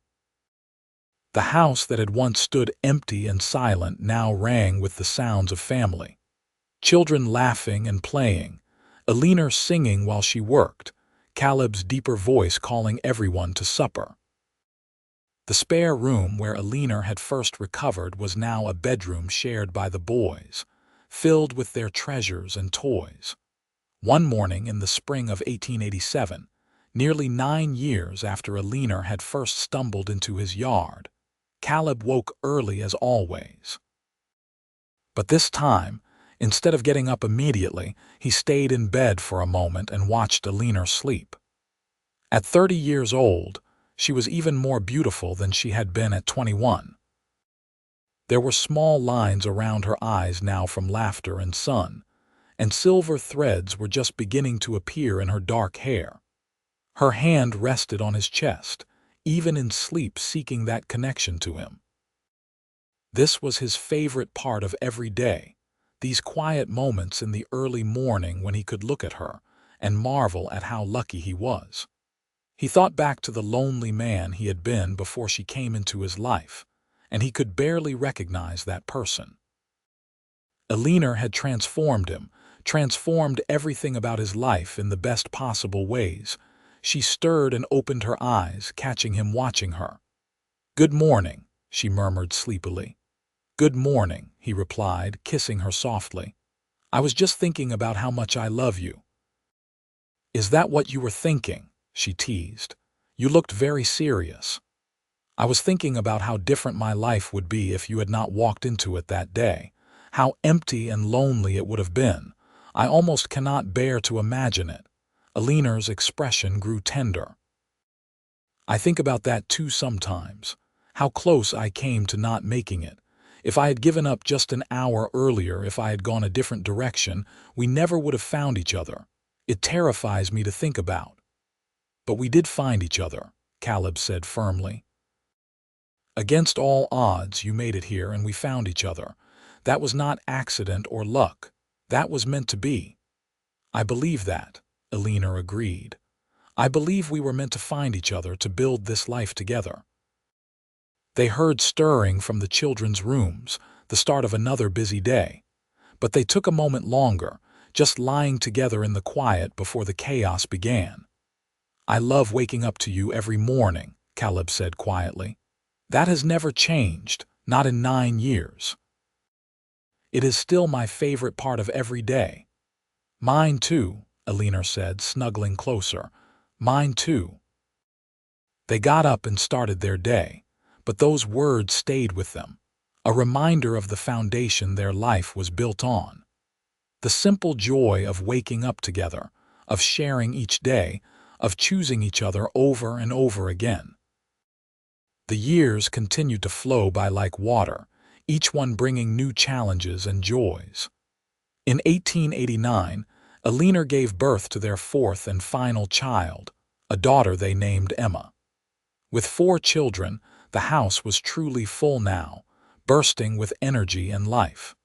The house that had once stood empty and silent now rang with the sounds of family. Children laughing and playing, Eleanor singing while she worked, Caleb's deeper voice calling everyone to supper. The spare room where Eleanor had first recovered was now a bedroom shared by the boys, filled with their treasures and toys. One morning in the spring of 1887, nearly 9 years after Eleanor had first stumbled into his yard, Caleb woke early as always. But this time, instead of getting up immediately, he stayed in bed for a moment and watched Eleanor sleep. At 30 years old, she was even more beautiful than she had been at 21. There were small lines around her eyes now from laughter and sun, and silver threads were just beginning to appear in her dark hair. Her hand rested on his chest, even in sleep seeking that connection to him. This was his favorite part of every day, these quiet moments in the early morning when he could look at her and marvel at how lucky he was. He thought back to the lonely man he had been before she came into his life, and he could barely recognize that person. Eleanor had transformed him, transformed everything about his life in the best possible ways. She stirred and opened her eyes, catching him watching her. "Good morning," she murmured sleepily. "Good morning," he replied, kissing her softly. "I was just thinking about how much I love you." "Is that what you were thinking?" she teased. "You looked very serious." I was thinking about how different my life would be if you had not walked into it that day. How empty and lonely it would have been. I almost cannot bear to imagine it." Eleanor's expression grew tender. "I think about that too sometimes. How close I came to not making it. If I had given up just an hour earlier, if I had gone a different direction, we never would have found each other. It terrifies me to think about." "But we did find each other," Caleb said firmly. "Against all odds, you made it here and we found each other. That was not accident or luck. That was meant to be." "I believe that," Eleanor agreed. "I believe we were meant to find each other, to build this life together." They heard stirring from the children's rooms, the start of another busy day. But they took a moment longer, just lying together in the quiet before the chaos began. "I love waking up to you every morning," Caleb said quietly. "That has never changed, not in 9 years. It is still my favorite part of every day." "Mine too," Eleanor said, snuggling closer. "Mine too." They got up and started their day, but those words stayed with them, a reminder of the foundation their life was built on. The simple joy of waking up together, of sharing each day, of choosing each other over and over again. The years continued to flow by like water, each one bringing new challenges and joys. In 1889, Eleanor gave birth to their fourth and final child, a daughter they named Emma. With 4 children, the house was truly full now, bursting with energy and life.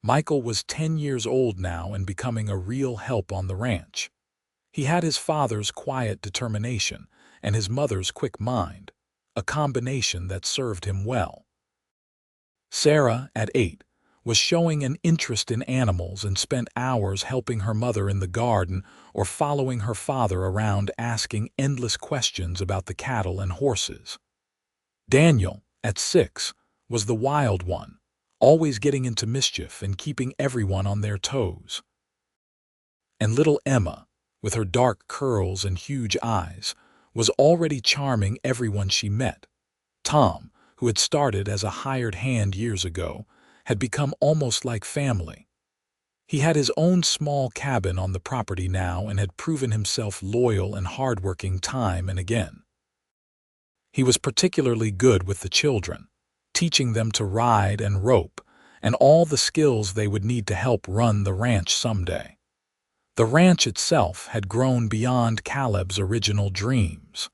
Michael was 10 years old now and becoming a real help on the ranch. He had his father's quiet determination and his mother's quick mind, a combination that served him well. Sarah, at 8, was showing an interest in animals and spent hours helping her mother in the garden or following her father around asking endless questions about the cattle and horses. Daniel, at 6, was the wild one, always getting into mischief and keeping everyone on their toes. And little Emma, with her dark curls and huge eyes, was already charming everyone she met. Tom, who had started as a hired hand years ago, had become almost like family. He had his own small cabin on the property now and had proven himself loyal and hardworking time and again. He was particularly good with the children, teaching them to ride and rope, and all the skills they would need to help run the ranch someday. The ranch itself had grown beyond Caleb's original dreams.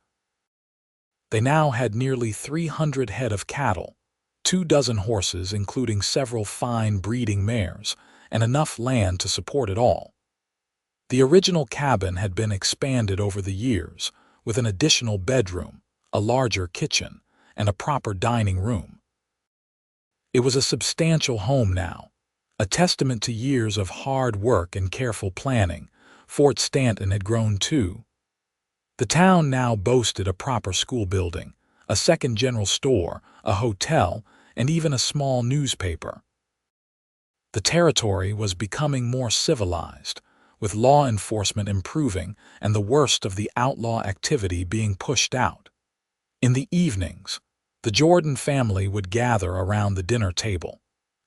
They now had nearly 300 head of cattle, 24 horses including several fine breeding mares, and enough land to support it all. The original cabin had been expanded over the years, with an additional bedroom, a larger kitchen, and a proper dining room. It was a substantial home now, a testament to years of hard work and careful planning. Fort Stanton had grown too. The town now boasted a proper school building, a second general store, a hotel, and even a small newspaper. The territory was becoming more civilized, with law enforcement improving and the worst of the outlaw activity being pushed out. In the evenings, the Jordan family would gather around the dinner table,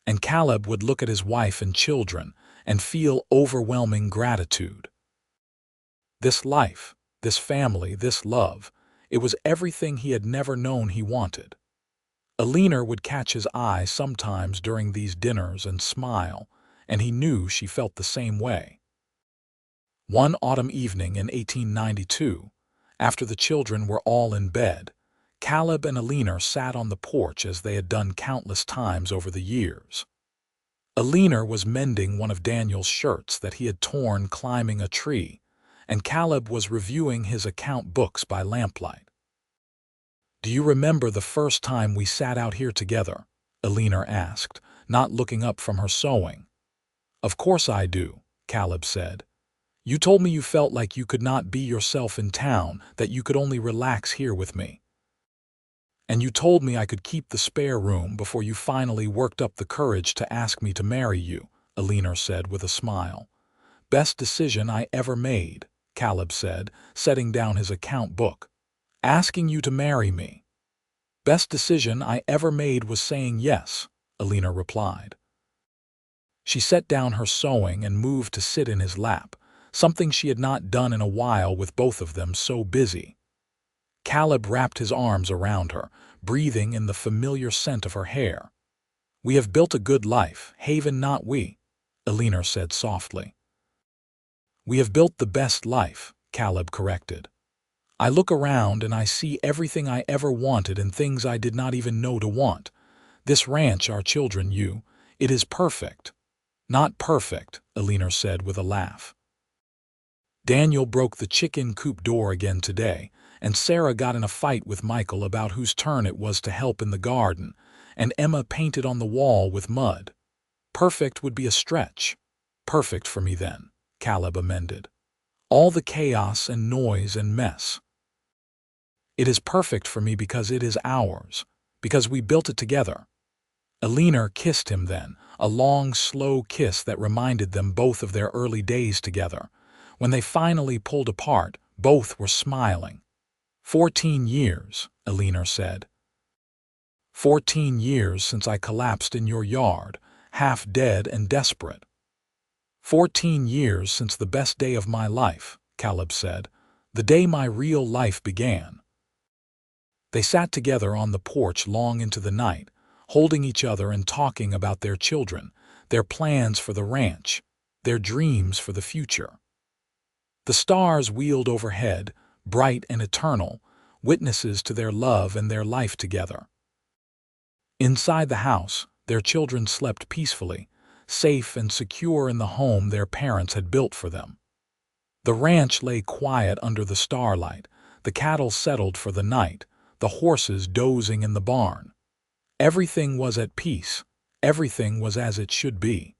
and Caleb would look at his wife and children and feel overwhelming gratitude. This life, this family, this love, it was everything he had never known he wanted. Eleanor would catch his eye sometimes during these dinners and smile, and he knew she felt the same way. One autumn evening in 1892, after the children were all in bed, Caleb and Eleanor sat on the porch as they had done countless times over the years. Eleanor was mending one of Daniel's shirts that he had torn climbing a tree, and Caleb was reviewing his account books by lamplight. "Do you remember the first time we sat out here together?" Eleanor asked, not looking up from her sewing. "Of course I do," Caleb said. "You told me you felt like you could not be yourself in town, that you could only relax here with me. And you told me I could keep the spare room before you finally worked up the courage to ask me to marry you," Eleanor said with a smile. "Best decision I ever made," Caleb said, setting down his account book. "Asking you to marry me. Best decision I ever made was saying yes, Eleanor replied. She set down her sewing and moved to sit in his lap, something she had not done in a while with both of them so busy. Caleb wrapped his arms around her, breathing in the familiar scent of her hair. "We have built a good life, Haven not we," Eleanor said softly. "We have built the best life," Caleb corrected. "I look around and I see everything I ever wanted and things I did not even know to want. This ranch, our children, it is perfect." "Not perfect," Eleanor said with a laugh. "Daniel broke the chicken coop door again today, and Sarah got in a fight with Michael about whose turn it was to help in the garden, and Emma painted on the wall with mud. Perfect would be a stretch." "Perfect for me then," Caleb amended. "All the chaos and noise and mess. It is perfect for me because it is ours, because we built it together." Eleanor kissed him then, a long, slow kiss that reminded them both of their early days together. When they finally pulled apart, both were smiling. 14 years, Eleanor said. 14 years since I collapsed in your yard, half dead and desperate. 14 years since the best day of my life, Caleb said, the day my real life began. They sat together on the porch long into the night, holding each other and talking about their children, their plans for the ranch, their dreams for the future. The stars wheeled overhead, bright and eternal, witnesses to their love and their life together. Inside the house, their children slept peacefully, safe and secure in the home their parents had built for them. The ranch lay quiet under the starlight, the cattle settled for the night, the horses dozing in the barn. Everything was at peace, everything was as it should be.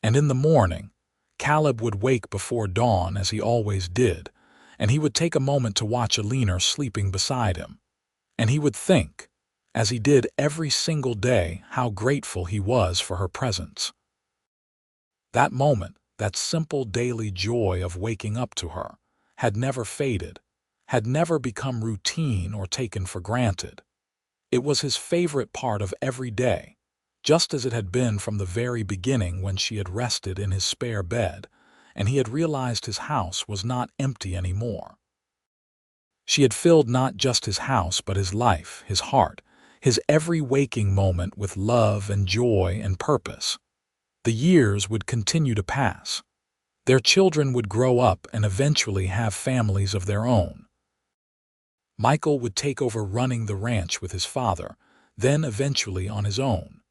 And in the morning, Caleb would wake before dawn as he always did, and he would take a moment to watch Eleanor sleeping beside him. And he would think, as he did every single day, how grateful he was for her presence. That moment, that simple daily joy of waking up to her, had never faded, had never become routine or taken for granted. It was his favorite part of every day, just as it had been from the very beginning when she had rested in his spare bed, and he had realized his house was not empty anymore. She had filled not just his house but his life, his heart, his every waking moment with love and joy and purpose. The years would continue to pass. Their children would grow up and eventually have families of their own. Michael would take over running the ranch with his father, then eventually on his own.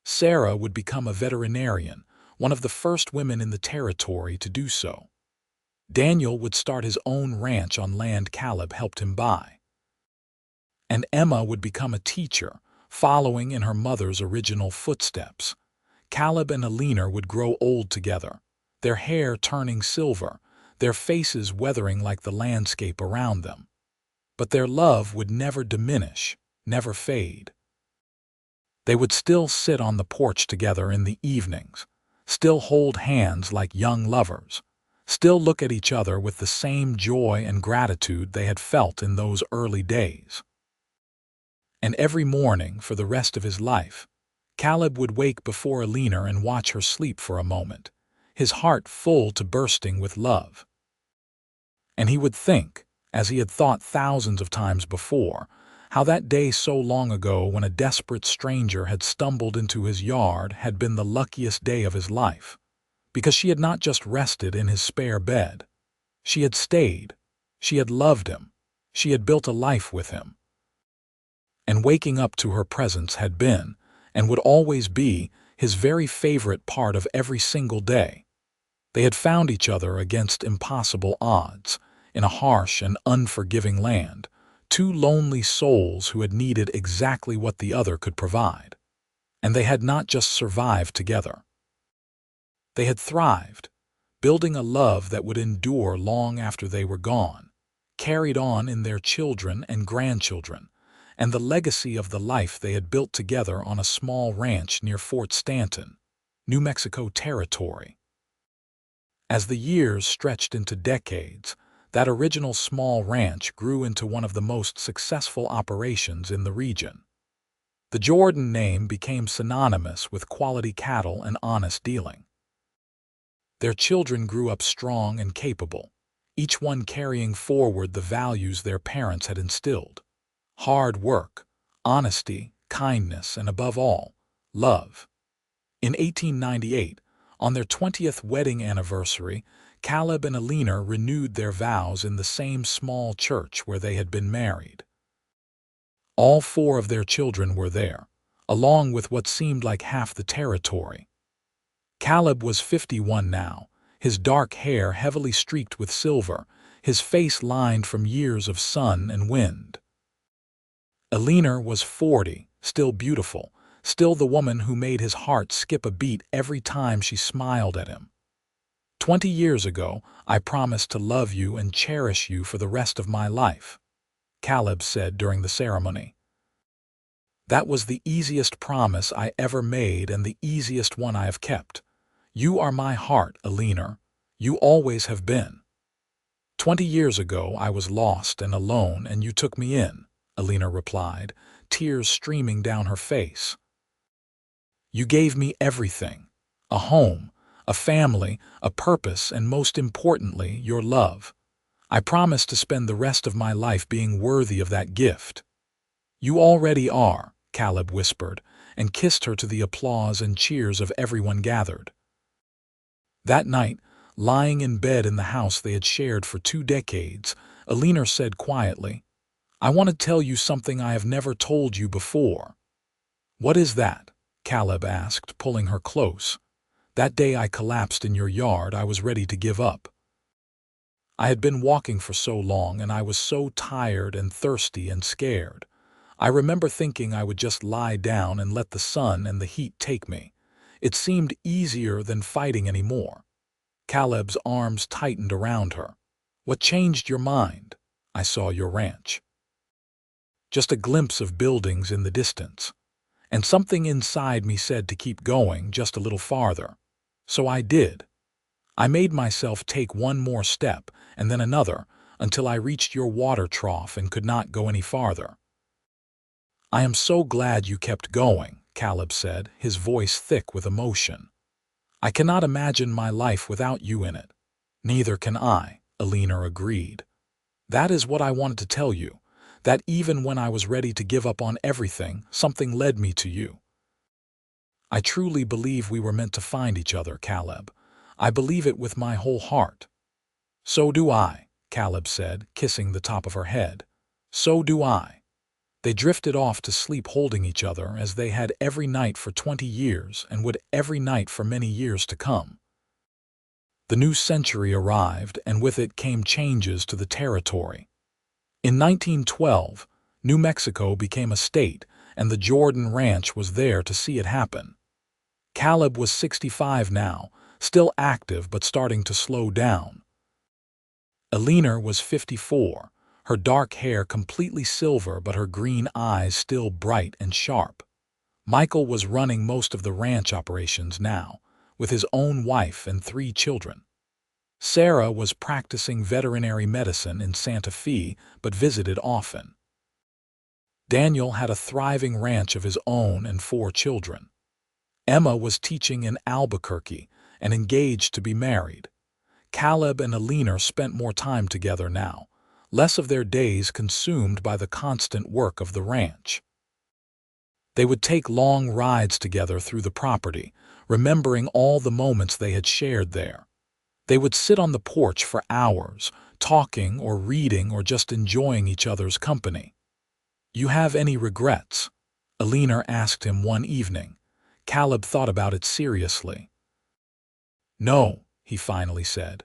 Sarah would become a veterinarian, one of the first women in the territory to do so. Daniel would start his own ranch on land Caleb helped him buy. And Emma would become a teacher, following in her mother's original footsteps. Caleb and Eleanor would grow old together, their hair turning silver, their faces weathering like the landscape around them. But their love would never diminish, never fade. They would still sit on the porch together in the evenings, still hold hands like young lovers, still look at each other with the same joy and gratitude they had felt in those early days. And every morning, for the rest of his life, Caleb would wake before Eleanor and watch her sleep for a moment, his heart full to bursting with love. And he would think, as he had thought thousands of times before, how that day so long ago when a desperate stranger had stumbled into his yard had been the luckiest day of his life, because she had not just rested in his spare bed. She had stayed, she had loved him, she had built a life with him. And waking up to her presence had been, and would always be, his very favorite part of every single day. They had found each other against impossible odds, in a harsh and unforgiving land, two lonely souls who had needed exactly what the other could provide. And they had not just survived together. They had thrived, building a love that would endure long after they were gone, carried on in their children and grandchildren, and the legacy of the life they had built together on a small ranch near Fort Stanton, New Mexico territory. As the years stretched into decades, That original small ranch grew into one of the most successful operations in the region. The Jordan name became synonymous with quality cattle and honest dealing. Their children grew up strong and capable, each one carrying forward the values their parents had instilled: hard work, honesty, kindness, and above all, love. In 1898, on their 20th wedding anniversary, Caleb and Eleanor renewed their vows in the same small church where they had been married. All four of their children were there, along with what seemed like half the territory. Caleb was 51 now, his dark hair heavily streaked with silver, his face lined from years of sun and wind. Eleanor was 40, still beautiful, still the woman who made his heart skip a beat every time she smiled at him. 20 years ago, I promised to love you and cherish you for the rest of my life, Caleb said during the ceremony. That was the easiest promise I ever made and the easiest one I have kept. You are my heart, Eleanor. You always have been. 20 years ago, I was lost and alone, and you took me in, Eleanor replied, tears streaming down her face. You gave me everything: a home, a family, a purpose, and most importantly, your love. I promise to spend the rest of my life being worthy of that gift. You already are, Caleb whispered, and kissed her to the applause and cheers of everyone gathered. That night, lying in bed in the house they had shared for 2 decades, Eleanor said quietly, I want to tell you something I have never told you before. What is that? Caleb asked, pulling her close. That day I collapsed in your yard, I was ready to give up. I had been walking for so long, and I was so tired and thirsty and scared. I remember thinking I would just lie down and let the sun and the heat take me. It seemed easier than fighting anymore. Caleb's arms tightened around her. What changed your mind? I saw your ranch. Just a glimpse of buildings in the distance. And something inside me said to keep going just a little farther. So I did. I made myself take one more step, and then another, until I reached your water trough and could not go any farther. I am so glad you kept going, Caleb said, his voice thick with emotion. I cannot imagine my life without you in it. Neither can I, Eleanor agreed. That is what I wanted to tell you, that even when I was ready to give up on everything, something led me to you. I truly believe we were meant to find each other, Caleb. I believe it with my whole heart. So do I, Caleb said, kissing the top of her head. So do I. They drifted off to sleep holding each other as they had every night for 20 years and would every night for many years to come. The new century arrived, and with it came changes to the territory. In 1912, New Mexico became a state, and the Jordan Ranch was there to see it happen. Caleb was 65 now, still active but starting to slow down. Eleanor was 54, her dark hair completely silver but her green eyes still bright and sharp. Michael was running most of the ranch operations now, with his own wife and 3 children. Sarah was practicing veterinary medicine in Santa Fe but visited often. Daniel had a thriving ranch of his own and 4 children. Emma was teaching in Albuquerque and engaged to be married. Caleb and Eleanor spent more time together now, less of their days consumed by the constant work of the ranch. They would take long rides together through the property, remembering all the moments they had shared there. They would sit on the porch for hours, talking or reading or just enjoying each other's company. You have any regrets? Eleanor asked him one evening. Caleb thought about it seriously. No, he finally said.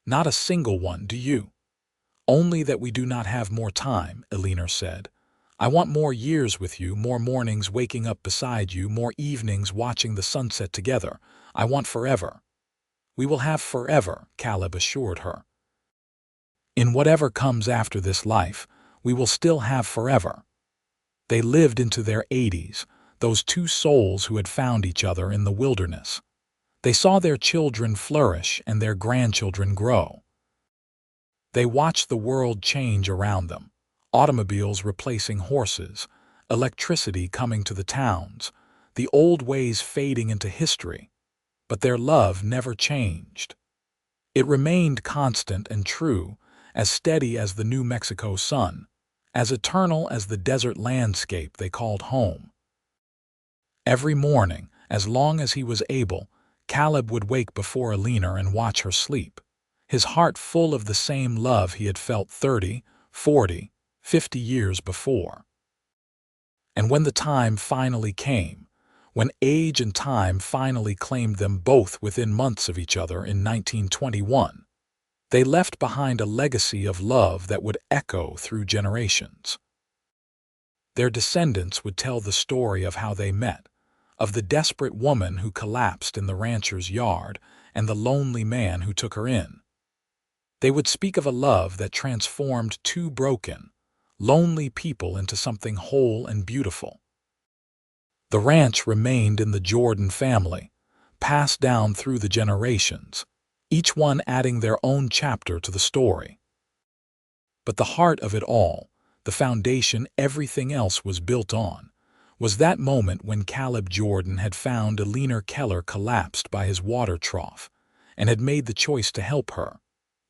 Not a single one, do you? Only that we do not have more time, Eleanor said. I want more years with you, more mornings waking up beside you, more evenings watching the sunset together. I want forever. We will have forever, Caleb assured her. In whatever comes after this life, we will still have forever. They lived into their 80s, those 2 souls who had found each other in the wilderness. They saw their children flourish and their grandchildren grow. They watched the world change around them, automobiles replacing horses, electricity coming to the towns, the old ways fading into history, but their love never changed. It remained constant and true, as steady as the New Mexico sun, as eternal as the desert landscape they called home. Every morning, as long as he was able, Caleb would wake before Eleanor and watch her sleep, his heart full of the same love he had felt 30, 40, 50 years before. And when the time finally came, when age and time finally claimed them both within months of each other in 1921, they left behind a legacy of love that would echo through generations. Their descendants would tell the story of how they met, of the desperate woman who collapsed in the rancher's yard and the lonely man who took her in. They would speak of a love that transformed two broken, lonely people into something whole and beautiful. The ranch remained in the Jordan family, passed down through the generations, each one adding their own chapter to the story. But the heart of it all, the foundation everything else was built on, was that moment when Caleb Jordan had found Eleanor Keller collapsed by his water trough and had made the choice to help her,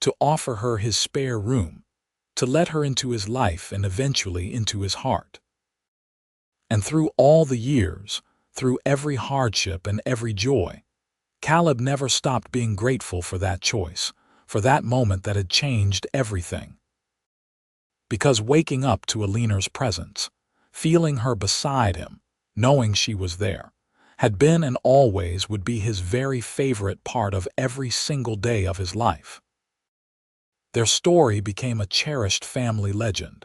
to offer her his spare room, to let her into his life and eventually into his heart. And through all the years, through every hardship and every joy, Caleb never stopped being grateful for that choice, for that moment that had changed everything. Because waking up to Eleanor's presence, feeling her beside him, knowing she was there, had been and always would be his very favorite part of every single day of his life. Their story became a cherished family legend,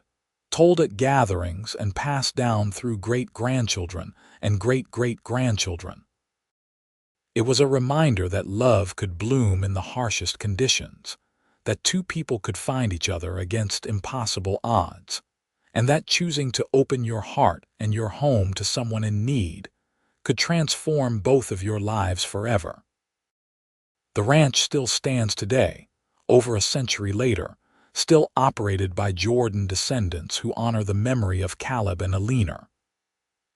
told at gatherings and passed down through great-grandchildren and great-great-grandchildren. It was a reminder that love could bloom in the harshest conditions, that two people could find each other against impossible odds, and that choosing to open your heart and your home to someone in need could transform both of your lives forever. The ranch still stands today, over a century later, still operated by Jordan descendants who honor the memory of Caleb and Eleanor.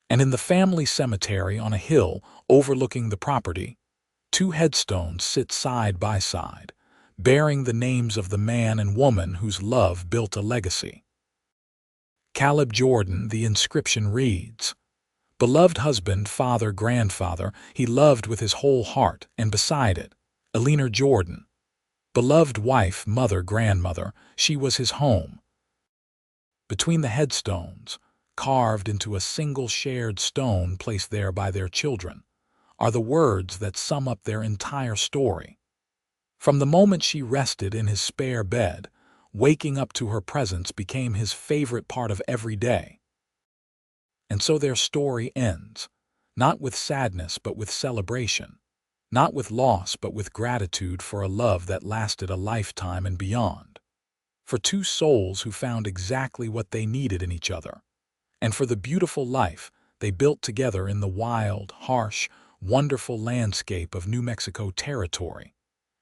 And in the family cemetery on a hill overlooking the property, two headstones sit side by side, bearing the names of the man and woman whose love built a legacy. Caleb Jordan, the inscription reads, "Beloved husband, father, grandfather, he loved with his whole heart," and beside it, Eleanor Jordan, beloved wife, mother, grandmother, she was his home. Between the headstones, carved into a single shared stone placed there by their children, are the words that sum up their entire story. From the moment she rested in his spare bed, waking up to her presence became his favorite part of every day. And so their story ends, not with sadness but with celebration, not with loss but with gratitude for a love that lasted a lifetime and beyond, for two souls who found exactly what they needed in each other, and for the beautiful life they built together in the wild, harsh, wonderful landscape of New Mexico territory,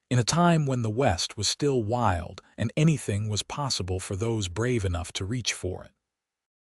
in a time when the West was still wild and anything was possible for those brave enough to reach for it.